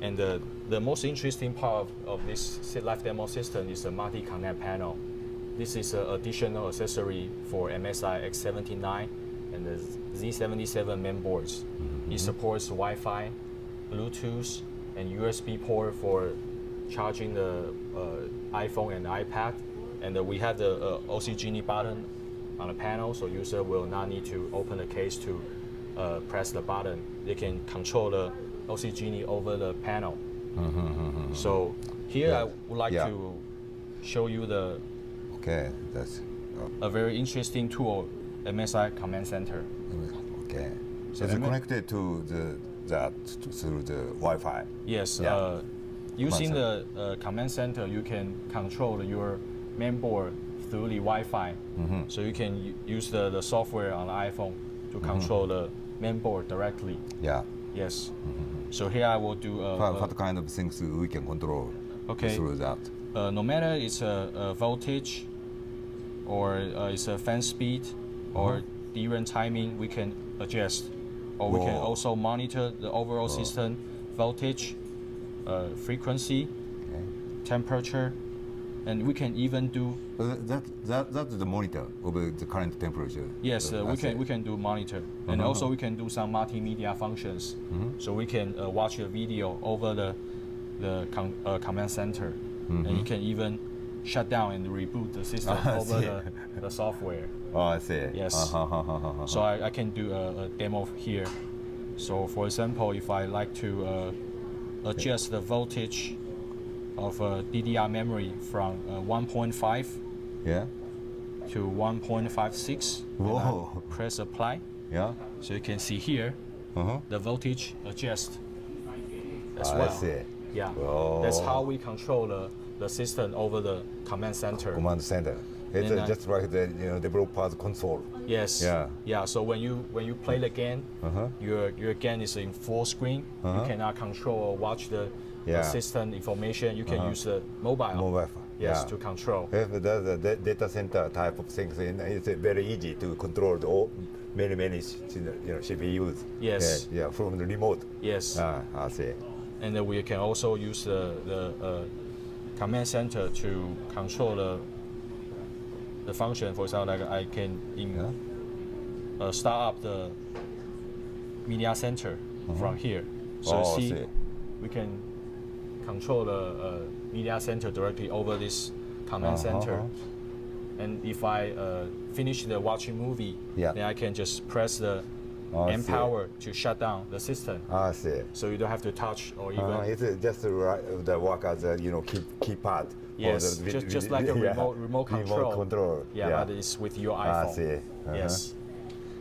And the most interesting part of this live demo system is the multi-connect panel. This is an additional accessory for MSI X79 and the Z77 mainboards. It supports Wi-Fi, Bluetooth, and USB port for charging the iPhone and iPad. And we have the OC Genie button on the panel, so user will not need to open the case to press the button. They can control the OC Genie over the panel. So here I would like to show you that's a very interesting tool, MSI Command Center. Okay. So it's connected to through the Wi-Fi. Yes. Using the Command Center, you can control your mainboard through the Wi-Fi. So you can use the software on the iPhone to control the mainboard directly. Yeah. Yes. So here I will do what kind of things we can control through that? No matter it's a voltage or it's a fan speed or DRAM timing, we can adjust. Or we can also monitor the overall system voltage, frequency, temperature, and we can even do. That's the monitor of the current temperature. Yes, we can do monitor, and also we can do some multimedia functions. So we can watch a video over the command center, and you can even shut down and reboot the system over the software. Oh, I see. Yes. So I can do a demo here. So for example, if I like to adjust the voltage of DDR memory from 1.5 to 1.56, whoa! Press apply. Yeah. So you can see here the voltage adjust as well. I see. Yeah. That's how we control the system over the command center. Command center. It's just like the developer's console. Yes. Yeah. So when you play the game, your game is in full screen. You cannot control or watch the system information. You can use the mobile. Yes, to control. If the data center type of things, it's very easy to control many CPUs. Yes. Yeah, from the remote. Yes. I see. And then we can also use the command center to control the the function. For example, like I can start up the media center from here. So see, we can control the media center directly over this command center. And if I finish the watching movie, then I can just press the end power to shut down the system. I see. So you don't have to touch or even. It's just the work as a keypad. Yes, just like a remote control. Remote control. Yeah, but it's with your iPhone. I see. Yes,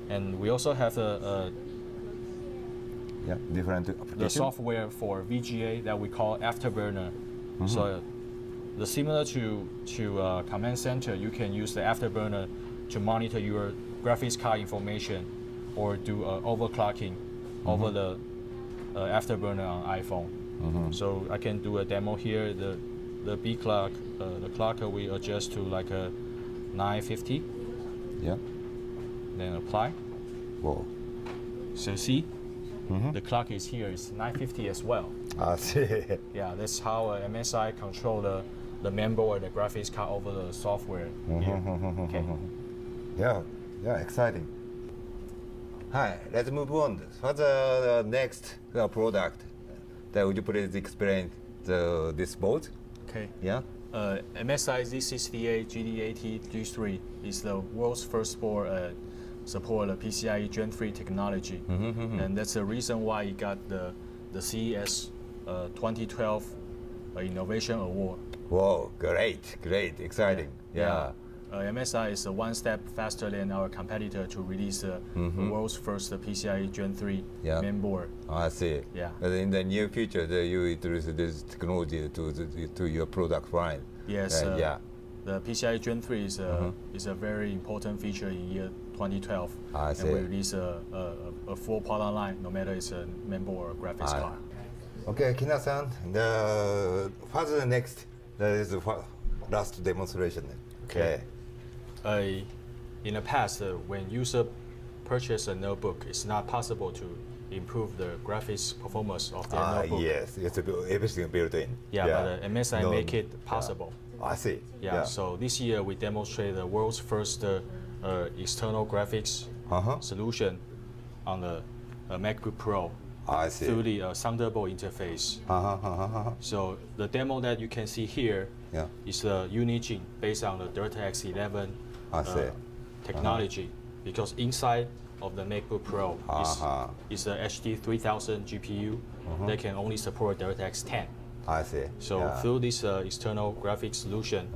and we also have different the software for VGA that we call Afterburner. So the similar to command center, you can use the Afterburner to monitor your graphics card information or do overclocking over the Afterburner on iPhone. So I can do a demo here. The B clock, the clock we adjust to like a 950. Yeah. Then apply. Whoa. So see, the clock is here. It's 950 as well. I see. Yeah, that's how MSI control the mainboard, the graphics card over the software. Here. Okay. Yeah, exciting. Hi, let's move on. For the next product, would you please explain this board? Okay. Yeah. MSI Z68 GD80 G3 is the world's first board support the PCIe Gen 3 technology, and that's the reason why it got the CES 2012 Innovation Award. Whoa, great, exciting. Yeah. MSI is one step faster than our competitor to release the world's first PCIe Gen 3 mainboard. I see. Yeah. In the near future, you introduce this technology to your product line. Yes. The PCIe Gen 3 is a very important feature in year 2012. I see. And we release a full product line, no matter it's a mainboard or graphics card. Okay, Kina-san, what's the next? That is the last demonstration. Okay. In the past, when user purchase a notebook, it's not possible to improve the graphics performance of their notebook. Yes, it's everything built in. But MSI make it possible. I see. So this year we demonstrate the world's first external graphics solution on the MacBook Pro. I see. Through the Thunderbolt interface. So the demo that you can see here is the Unigine based on the DirectX 11 technology, because inside of the MacBook Pro is the HD 3000 GPU that can only support DirectX 10. I see. So through this external graphics solution,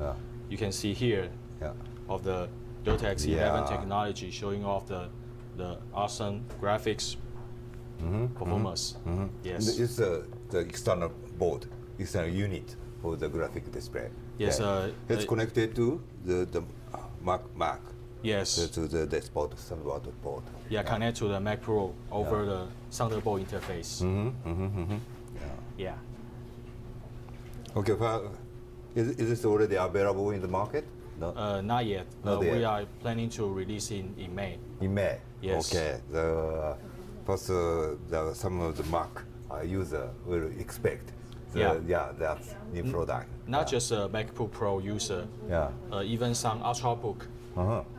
you can see here of the DirectX 11 technology showing off the awesome graphics performance. Yes. It's the external board, external unit for the graphic display. Yes. It's connected to the Mac. Yes. To the desktop Thunderbolt board. Yeah, connect to the Mac Pro over the Thunderbolt interface. Yeah. Okay. Is this already available in the market? No? Not yet. We are planning to release in May. In May. Yes. Okay. First, some of the Mac user will expect that's new product. Not just a MacBook Pro user. Even some Ultrabook.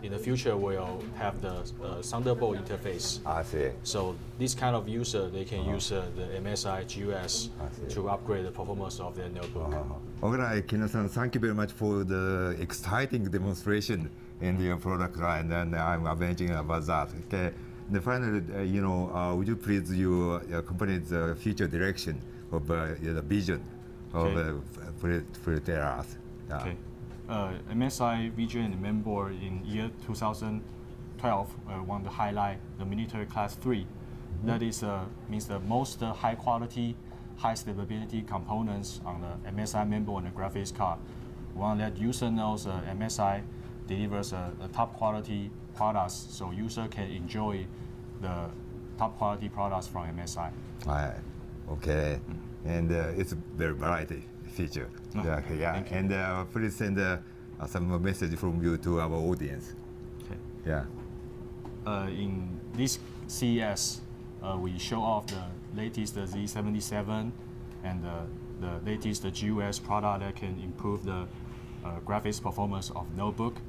In the future, will have the Thunderbolt interface. I see. So this kind of user, they can use the MSI GUS to upgrade the performance of their notebook. All right, Kina-san, thank you very much for the exciting demonstration in your product line, and I'm amazing about that. Okay. And finally, would you please your company's future direction of the vision of tell us? Okay. MSI vision and mainboard in year 2012 want to highlight the military class 3. That is means the most high quality, high stability components on the MSI mainboard and the graphics card. We want to let user knows MSI delivers a top quality products, so user can enjoy the top quality products from MSI. Okay, and it's very variety feature. Thank you. And please send some message from you to our audience. Okay. Yeah. In this CES, we show off the latest Z77 and the latest GUS product that can improve the graphics performance of notebook.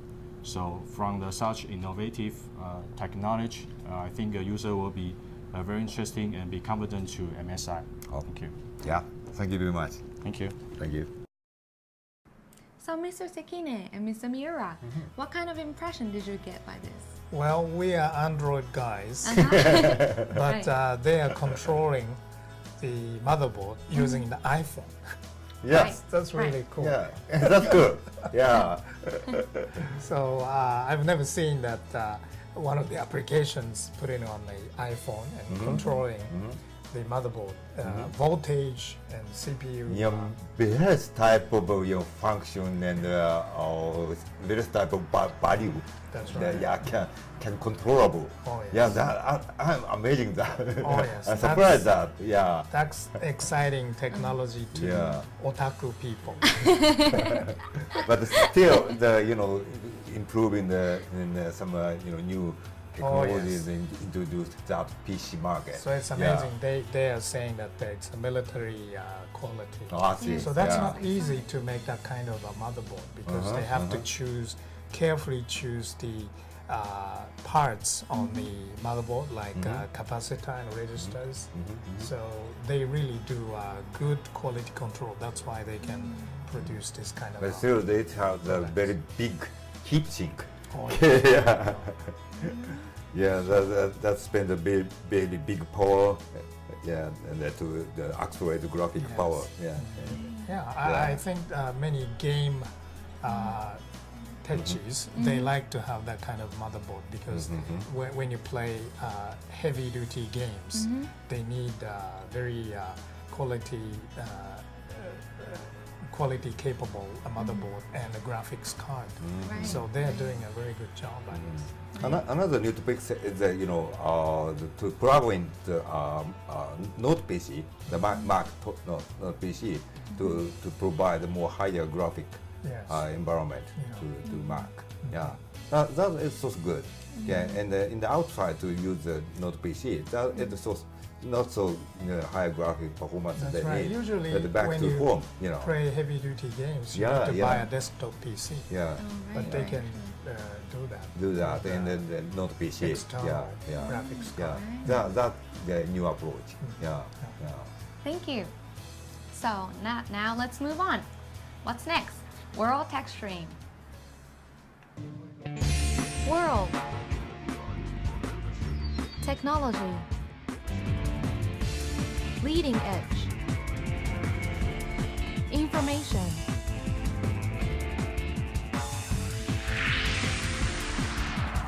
So from the such innovative technology, I think a user will be very interesting and be confident to MSI. Thank you. Yeah, thank you very much. Thank you. Thank you. So, Mr. Sekine and Mr. Miura, what kind of impression did you get by this? Well, we are Android guys, but Right. they are controlling the motherboard using the iPhone. Yes. That's really cool. Yeah, that's good. Yeah. So I've never seen that one of the applications putting on the iPhone and controlling the motherboard voltage and CPU. Various type of function and various type of value. That's that, right. can controllable. Oh, Yeah, yes. that I'm amazing that. Oh, yes. I'm surprised that. Yeah. That's exciting technology to Yeah. otaku people. But still, improving some new technologies and introduced that PC market. So it's amazing. They are saying that it's a military quality. Oh, I see. So that's Yeah. not easy to make that kind of a motherboard because they have to carefully choose the parts on the motherboard like capacitor and registers. So they really do good quality control. That's why they can produce this kind of. But still, they have the very big heat sink. Oh, Yeah. Yeah, that spends a very big power. Yeah, and that to the accelerate graphic Yes. power. Yeah. Yeah, I think many game techies, they like to have that kind of motherboard because when you play heavy-duty games, they need very quality capable motherboard and a graphics card. Right. So they are doing a very good job at this. Another new topic is that to plug in the Note PC, the Mac Note PC, to provide a more higher graphic Yes. environment Yeah. to Mac. Yeah, that is so good. Yeah, and in the outside to use the Note PC, that is so not so high graphic performance That's they right. need. Usually But back when to you home, play heavy-duty games, you Yeah, need to yeah. buy a desktop PC. Yeah, But they can do that. do that and then the Note PC. External Yeah. graphics Yeah, card. that's the new approach. Yeah, yeah. Thank you. So now let's move on. What's next? World Techstream. World. Technology. Leading edge. Information.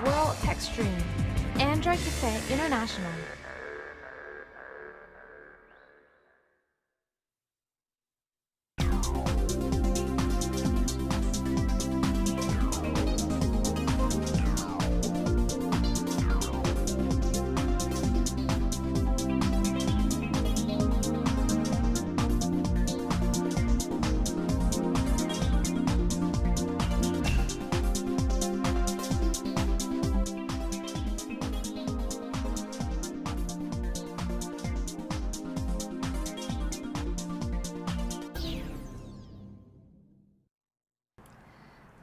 World Techstream. Android Cafe International.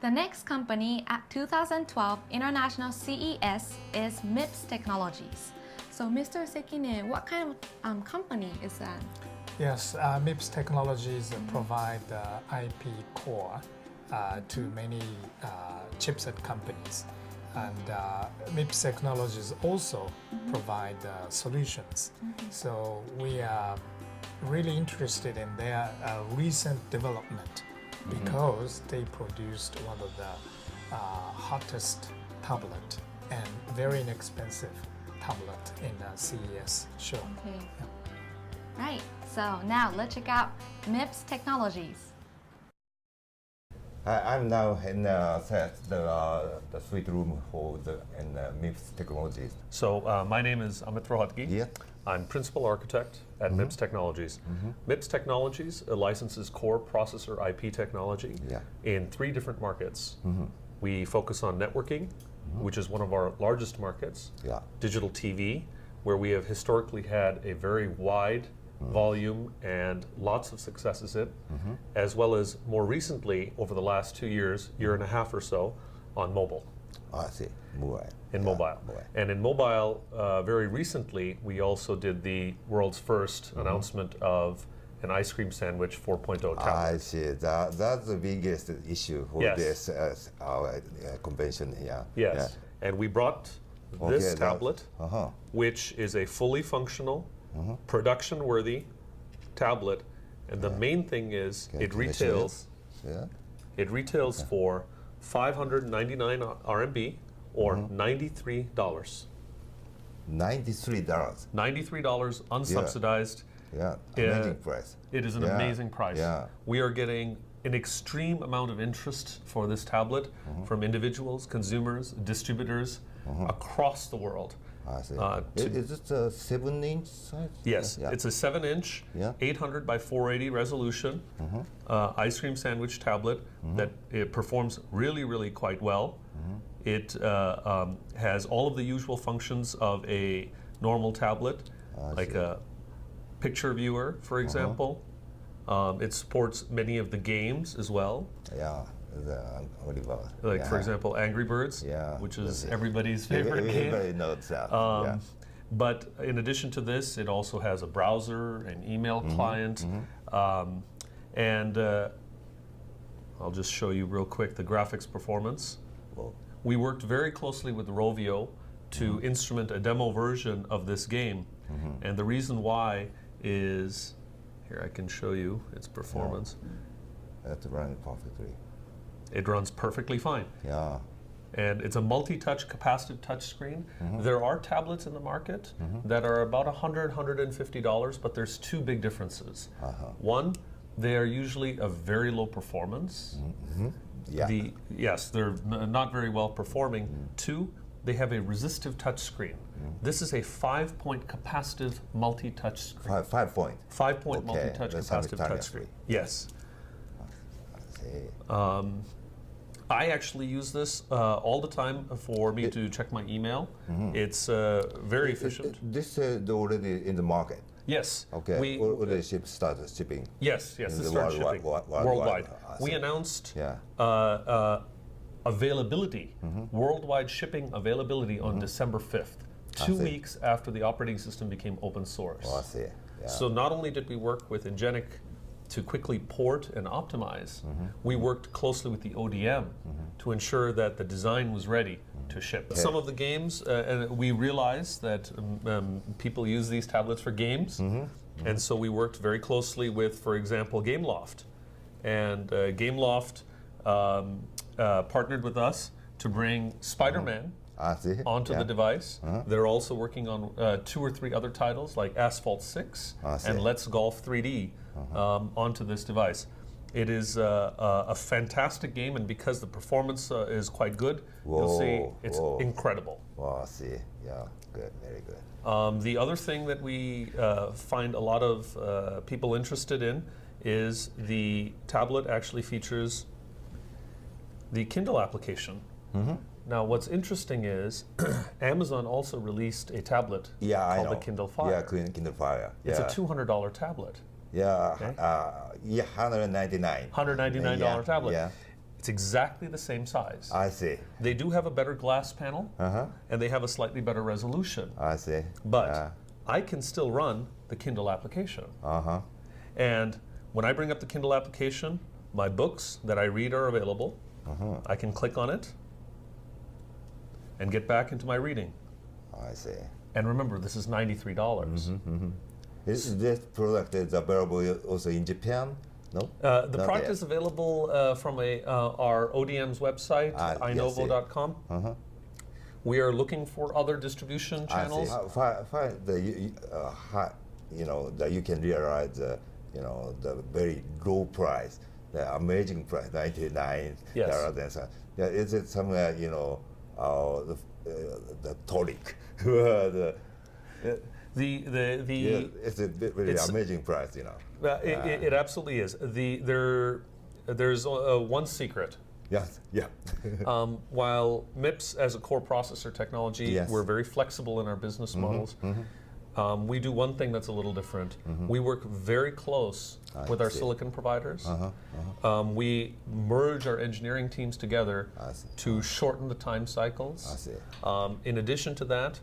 The next company at 2012 International CES is MIPS Technologies. So, Mr. Sekine, what kind of company is that? Yes, MIPS Technologies provide IP core to many chipset companies. And MIPS Technologies also provide solutions. So we are really interested in their recent development because they produced one of the hottest tablet and very inexpensive tablet in the CES show. Okay. Right. So now let's check out MIPS Technologies. I'm now in the suite room for the MIPS Technologies. So my name is Amit Rohatgi. Yeah. I'm principal architect at MIPS Technologies. MIPS Technologies licenses core processor IP technology in 3 different markets. We focus on networking, which is one of our largest markets, digital TV, where we have historically had a very wide volume and lots of successes in, as well as more recently, over the last 2 years, year and a half or so, on mobile. I see. Mobile. In mobile. And in mobile, very recently, we also did the world's first announcement of an ice cream sandwich 4.0 tablet. I see. That's the biggest issue for this convention here. Yes. And we brought this tablet, which is a fully functional, production-worthy tablet. And the main thing is it retails for 599 RMB or $93. $93. $93 unsubsidized. Yeah, amazing price. It is an amazing price. Yeah. We are getting an extreme amount of interest for this tablet from individuals, consumers, distributors across the world. I see. Is it a 7-inch size? Yes, it's a 7-inch, 800 by 480 resolution ice cream sandwich tablet that it performs really, really quite well. It has all of the usual functions of a normal tablet, like a picture viewer, for example. It supports many of the games as well. Yeah. Like, for example, Angry Birds, which is everybody's favorite game. Everybody knows that. But in addition to this, it also has a browser, an email client, and I'll just show you real quick the graphics performance. We worked very closely with Rovio to instrument a demo version of this game, and the reason why is, here I can show you its performance. That's running perfectly. It runs perfectly fine. Yeah. And it's a multi-touch capacitive touchscreen. There are tablets in the market that are about $100, $150, but there's two big differences. One, they are usually of very low performance. Yes, they're not very well performing. Two, they have a resistive touchscreen. This is a 5-point capacitive multi-touch screen. 5-point? 5-point multi-touch capacitive touchscreen. Yes. I actually use this all the time for me to check my email. It's very efficient. This is already in the market? Yes. Okay. We already started shipping? Yes, this started shipping worldwide. We announced availability, worldwide shipping availability on December 5th, 2 weeks after the operating system became open source. I see. Yeah. So not only did we work with Ingenic to quickly port and optimize, we worked closely with the ODM to ensure that the design was ready to ship. Some of the games, and we realized that people use these tablets for games, and so we worked very closely with, for example, Gameloft. And Gameloft partnered with us to bring Spider-Man onto the device. They're also working on 2 or 3 other titles like Asphalt 6 and Let's Golf 3D onto this device. It is a fantastic game, and because the performance is quite good, you'll see it's incredible. Wow, I see. Yeah, good, very good. The other thing that we find a lot of people interested in is the tablet actually features the Kindle application. Now, what's interesting is Amazon also released a tablet called the Kindle Fire. Yeah, Kindle Fire. It's a $200 tablet. Yeah, $199. $199 tablet. Yeah. It's exactly the same size. I see. They do have a better glass panel, and they have a slightly better resolution. I see. But I can still run the Kindle application. And when I bring up the Kindle application, my books that I read are available. I can click on it and get back into my reading. I see. And remember, this is $93. Is this product is available also in Japan? No? The product is available from our ODM's website, inovo.com. We are looking for other distribution channels. That you can realize the very low price, the amazing price, $99. Yes. Is it somewhere, the tonic? It's a really amazing price, It absolutely is. There's one secret. Yes, yeah. While MIPS as a core processor technology, we're very flexible in our business models. We do one thing that's a little different. We work very close with our silicon providers. We merge our engineering teams together to shorten the time cycles. In addition to that,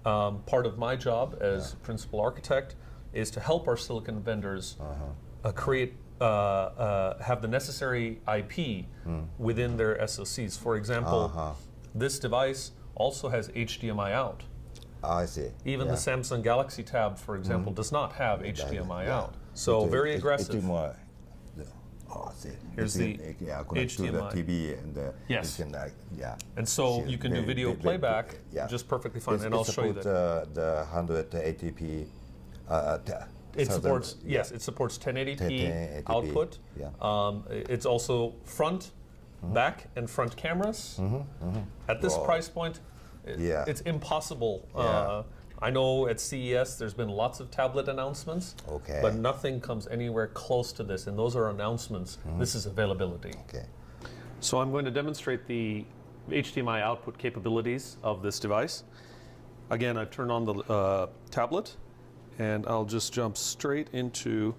part of my job as principal architect is to help our silicon vendors create, have the necessary IP within their SoCs. For example, this device also has HDMI out. I see. Even the Samsung Galaxy Tab, for example, does not have HDMI out. So very aggressive. I see. Here's the connect to the HDMI. TV and Yes. you can, And so you can do video playback just perfectly fine. And I'll show you that. The 180p. It supports, yes, it supports 1080p output. It's also front, back, and front cameras. At this price point, it's impossible. I know at CES there's been lots of tablet announcements, but nothing comes anywhere close to this, and those are announcements. This is availability. So I'm going to demonstrate the HDMI output capabilities of this device. Again, I've turned on the tablet, and I'll just jump straight into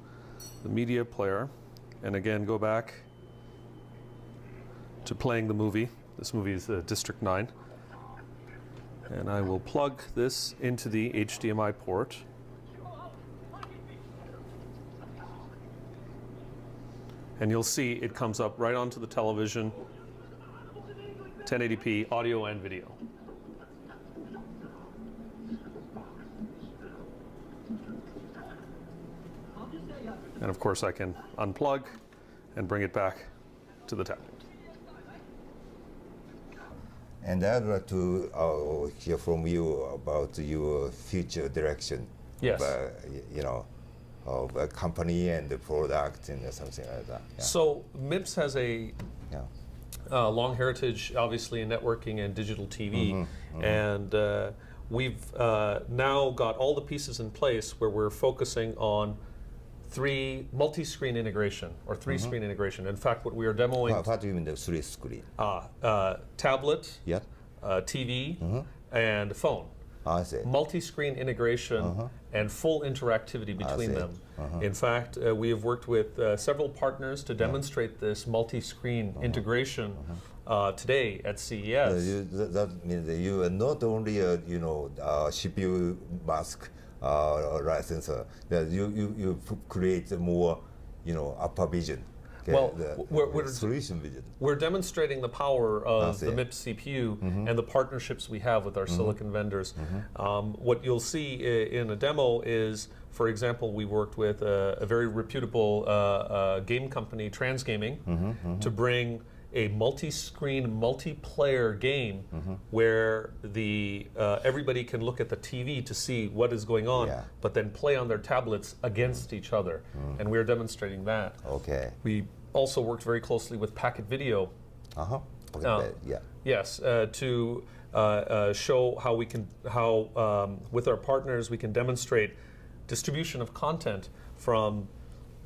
the media player, and again go back to playing the movie. This movie is District 9. And I will plug this into the HDMI port. And you'll see it comes up right onto the television, 1080p audio and video. And of course I can unplug and bring it back to the tablet. And I'd like to hear from you about your future direction. Yes. Of a company and the product and something like that. So MIPS has a long heritage, obviously, in networking and digital TV. And we've now got all the pieces in place where we're focusing on multi-screen integration or three-screen integration. In fact, what we are demoing. What do you mean the three screen? Tablet, TV, and phone. I see. Multi-screen integration and full interactivity between them. In fact, we have worked with several partners to demonstrate this multi-screen integration today at CES. That means that you are not only a CPU mask licensor, that you create more upper vision. Well, we're solution vision. We're demonstrating the power of the MIPS CPU and the partnerships we have with our silicon vendors. What you'll see in a demo is, for example, we worked with a very reputable game company, Transgaming, to bring a multi-screen, multiplayer game where everybody can look at the TV to see what is going on, but then play on their tablets against each other. And we're demonstrating that. We also worked very closely with Packet Video. Yes, to show how we can, with our partners, we can demonstrate distribution of content from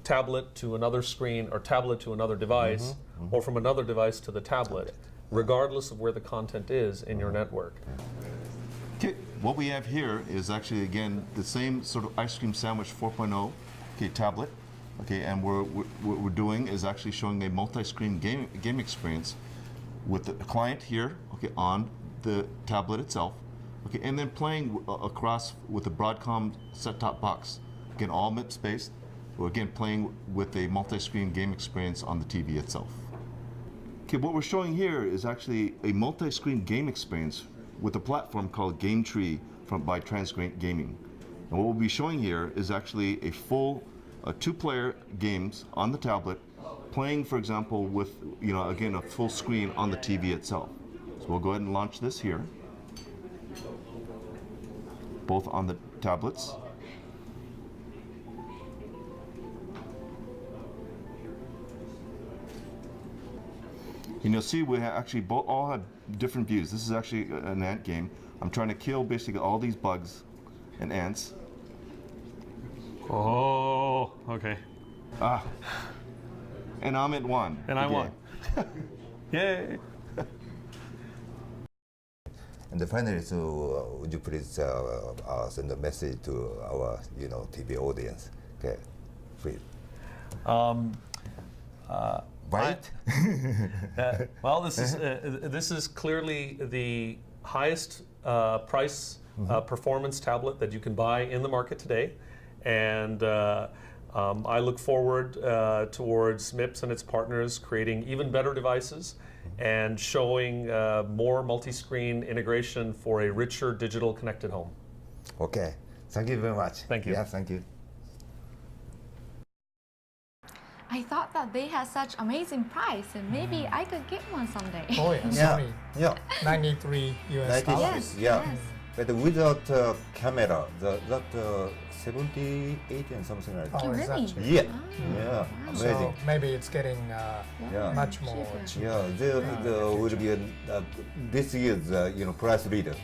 tablet to another screen or tablet to another device or from another device to the tablet, regardless of where the content is in your network. Okay, what we have here is actually, again, the same sort of ice cream sandwich 4.0 tablet. And what we're doing is actually showing a multi-screen game experience with the client here on the tablet itself, and then playing across with the Broadcom set-top box, again all MIPS-based. We're again playing with a multi-screen game experience on the TV itself. Okay, what we're showing here is actually a multi-screen game experience with a platform called Game Tree by Transgaming. And what we'll be showing here is actually a full two-player games on the tablet, playing, for example, with again a full screen on the TV itself. So we'll go ahead and launch this here, both on the tablets. And you'll see we actually all have different views. This is actually an ant game. I'm trying to kill basically all these bugs and ants. Oh, okay. And Amit won. And I won. Yay. And finally, so would you please send a message to our TV audience? Okay, please. Right. Well, this is clearly the highest price performance tablet that you can buy in the market today, and I look forward towards MIPS and its partners creating even better devices and showing more multi-screen integration for a richer digital connected home. Okay, thank you very much. Thank you. Yeah, thank you. I thought that they had such amazing price, and maybe I could get one someday. Oh yeah, Yeah, Sony, yeah. 93 US dollars. Yes, Yeah, yes. but without camera, that 78 and something like that. Oh, is that really? cheap? Yeah, Oh, yeah, wow. amazing. So maybe it's getting Yeah. much more Cheaper. cheap. Yeah, there will be this year's price leader.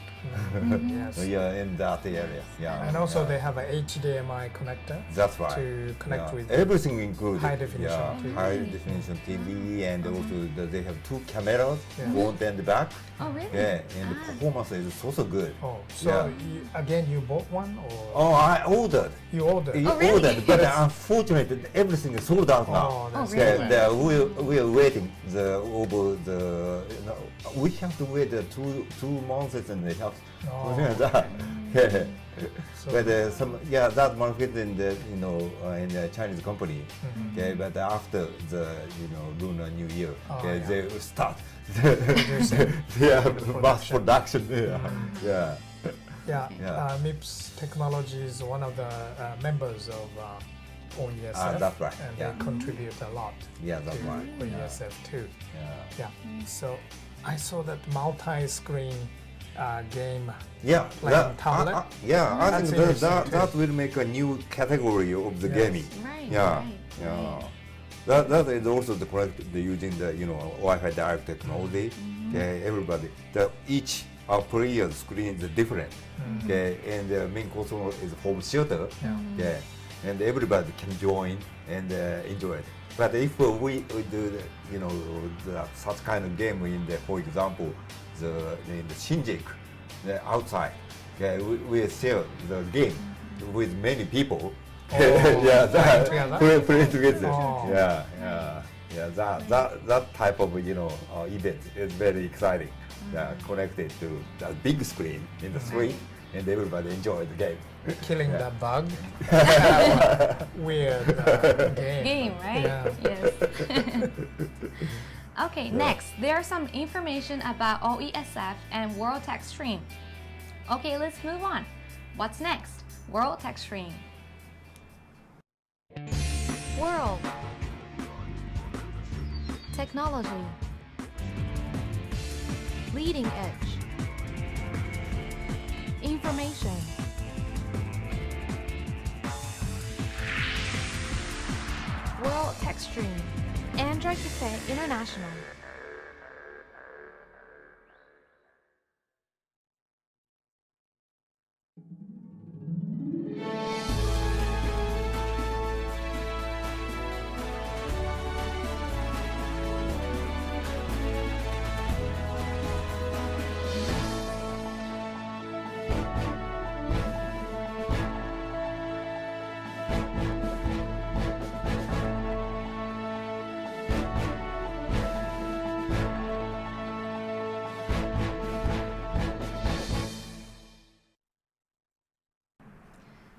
Yes. Yeah, in that area. Yeah, And also yeah. they have a HDMI connector That's right. to connect Yeah. with Everything included. high definition Yeah, TV. high definition TV, and also they have two cameras, Yeah. front and back. Oh, really? Yeah, and the performance is also good. Oh, so Yeah. again, you bought one or Oh, I ordered. you ordered? You really? ordered, but unfortunately everything is sold out now. Oh, that's Oh, really? We are waiting we have to wait 2 months and a half. Oh. Something like that. Yeah. So- But that market in the in the Chinese company. Okay, but after the Lunar New Year, Oh, okay, yeah. they will start Producing. mass production. Yeah. Yeah, Yeah. MIPS Technology is one of the members of OESF, that's right, and yeah. they contribute a lot Yeah, that's to right. OESF too. Yeah. Yeah. So I saw that multi-screen game. Yeah, Playing tablet? I That's think interesting too. that will make a new category of the Yes. gaming. Right, Yeah, right, yeah. That is also the correct using the Wi-Fi direct technology. Okay, everybody. Each player's screen is different. Okay, and the main console is home theater. Yeah. Okay, and everybody can join and enjoy it. But if we do such kind of game in for example, in the Shinjuku, the outside, okay, we sell the game with many people. Oh, Yeah, together? play together. Oh. Yeah. That type of event is very exciting. Connected to the big screen in the street, and everybody enjoy the game. Killing the bug. Weird game. Game, right? Yeah. Yes. Okay, next, there's some information about OESF and World Techstream. Okay, let's move on. What's next? World Techstream. World. Technology. Leading edge. Information. World Techstream. Android Cafe International.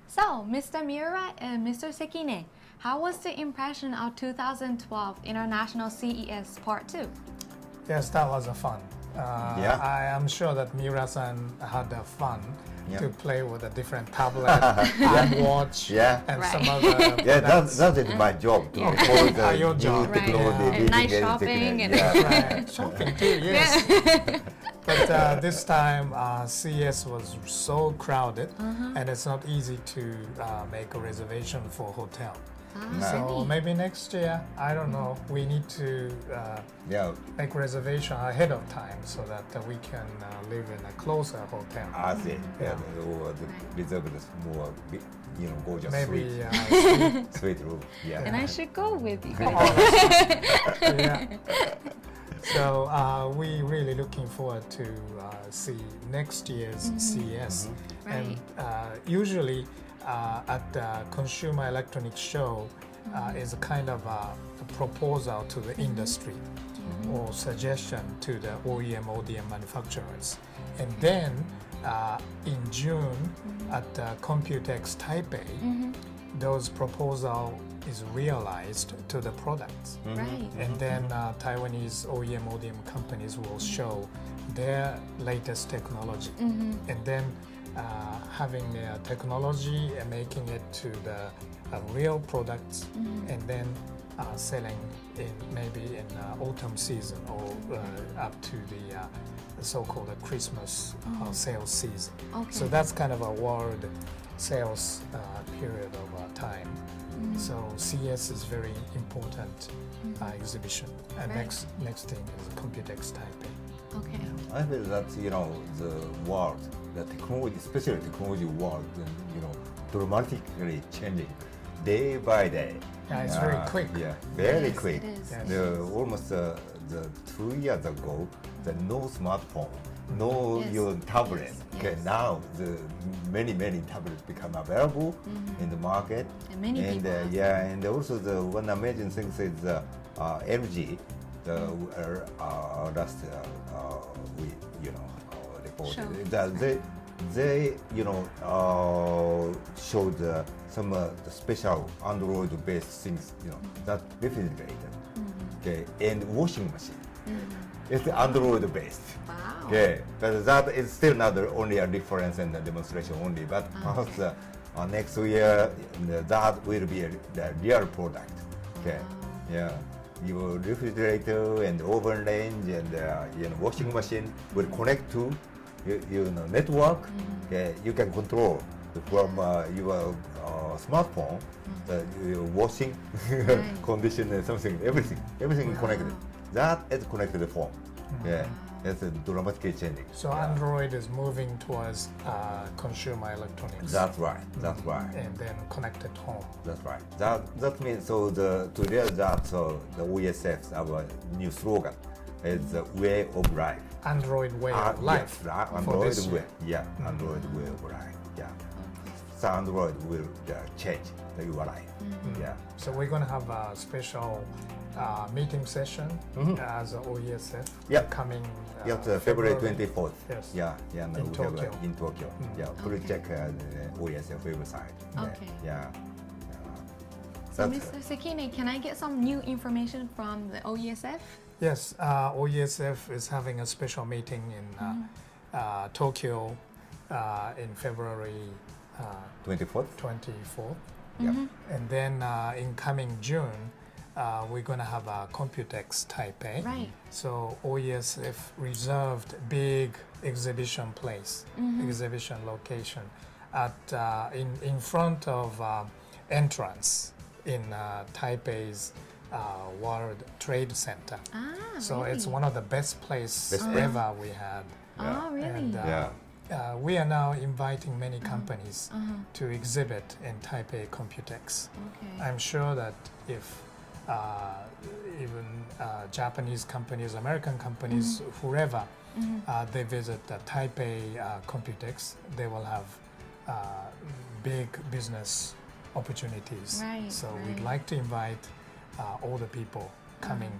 So, Mr. Miura and Mr. Sekine, how was the impression of 2012 International CES Part 2? Yes, that was a fun. Yeah. I am sure that Miura-san had fun Yeah. to play with a different tablet and watch Yeah. and Right. some other Yeah, products. that is my job to Yeah. follow the Your new job. Right. technology. And leading nice edge shopping technology. and- Yeah. Right. Shopping too, yes. But this time CES was so crowded, and it's not easy to make a reservation for hotel. So maybe next year, I don't know. We need to Yeah, make reservation ahead of time so that we can live in a closer hotel. I see. Yeah. Or the reserve is more, gorgeous Maybe suite room. Yeah. And I should go with you. yeah. So we really looking forward to see next year's CES. And usually at the Consumer Electronics Show is a kind of a proposal to the industry or suggestion to the OEM, ODM manufacturers. And then in June at Computex Taipei, those proposal is realized to the products. Right. And then Taiwanese OEM, ODM companies will show their latest technology. And then having technology and making it to the real products, and then selling in maybe in autumn season or up to the so-called Christmas sales season. Okay. So that's kind of a world sales period of time. So CES is very important exhibition. And Right. next thing is Computex Taipei. Okay. I feel that the world, the technology, especially technology world, dramatically changing day by day. Yeah, it's very quick. Yeah, very Yes, quick. it is. Yes. Almost the 2 years ago, no smartphone, no Yes. tablet. Yes. Okay, Yes. now the many tablets become available in the market. And many people have and also the one amazing thing is LG. The last we reported Show. that they showed some the special Android-based things, that refrigerator, okay, and washing machine. It's Android-based. Wow. Okay, but that is still not only a reference and a demonstration only, but perhaps next year that will be the real product. Okay, yeah, your refrigerator and oven range and washing machine will connect to network. Okay, you can control from your smartphone your washing condition and something, everything connected. That is connected phone. Yeah, it's dramatically changing. So Android is moving towards consumer electronics. That's right. That's right. And then connected home. That's right. That means to realize that the OESF, our new slogan, is the way of life. Android way of life. Yes, for Android this way. year. Yeah, Android way of life. Yeah. So Android will change your life. Yeah. So we're going to have a special meeting session as a OESF coming February 24th. Yes. Yeah, In we have Tokyo. in Tokyo. Yeah, please check the OESF website. Okay. Yeah. So, That's- Mr. Sekine, can I get some new information from the OESF? Yes, OESF is having a special meeting in Tokyo in February 24th. 24th. Yeah. And then in coming June, we're going to have a Computex Taipei. Right. So OESF reserved big exhibition place, exhibition location at in front of entrance in Taipei's World Trade Center. So really? it's one of the best places ever we had. Oh, really? And, we are now inviting many companies to exhibit in Taipei Computex. Okay. I'm sure that if even Japanese companies, American companies, whoever, they visit the Taipei Computex, they will have big business opportunities. Right, So right. we'd like to invite all the people coming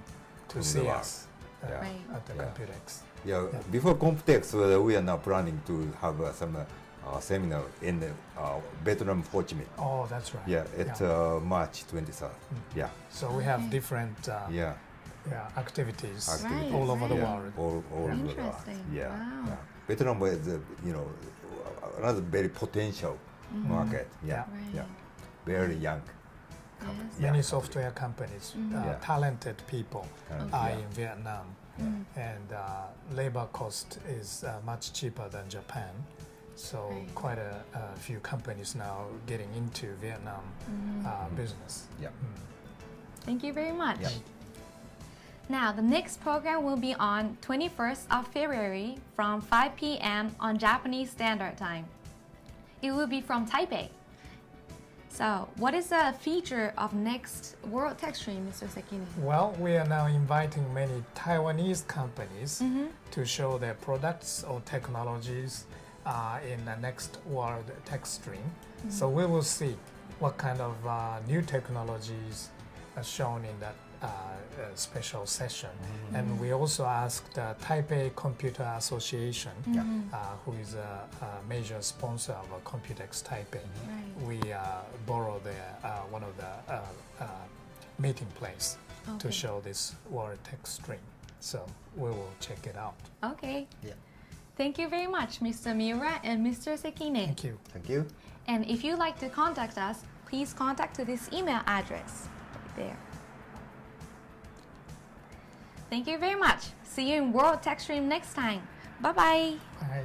to From see the world. us Yeah. Right. at the Computex. Yeah, before Computex, we are now planning to have some seminar in Vietnam, Ho Chi Minh. Oh, that's right. Yeah, it's March 23rd. Yeah, So we have Okay. different yeah, activities Activities. all over the right. world. all over the world. Interesting. Yeah, Wow. yeah. Vietnam is another very potential market. Yeah, Right. yeah, very young. Yes. Many software companies, Yeah. talented people are yeah. in Vietnam, and labor cost is much cheaper than Japan. So Right. quite a few companies now getting into Vietnam business. Yeah. Thank you very much. Yeah. Now, the next program will be on 21st of February from 5 p.m. on Japanese Standard Time. It will be from Taipei. So, what is the feature of next World Techstream, Mr. Sekine? Well, we are now inviting many Taiwanese companies to show their products or technologies in the next World Techstream. So we will see what kind of new technologies are shown in that special session. And we also asked the Taipei Computer Association, who is a major sponsor of Computex Taipei. We borrow their one of the meeting place to show this World Techstream. So we will check it out. Okay. Yeah. Thank you very much, Mr. Miura and Mr. Sekine. Thank you. Thank you. And if you'd like to contact us, please contact to this email address right there. Thank you very much. See you in World Techstream next time. Bye-bye. Bye.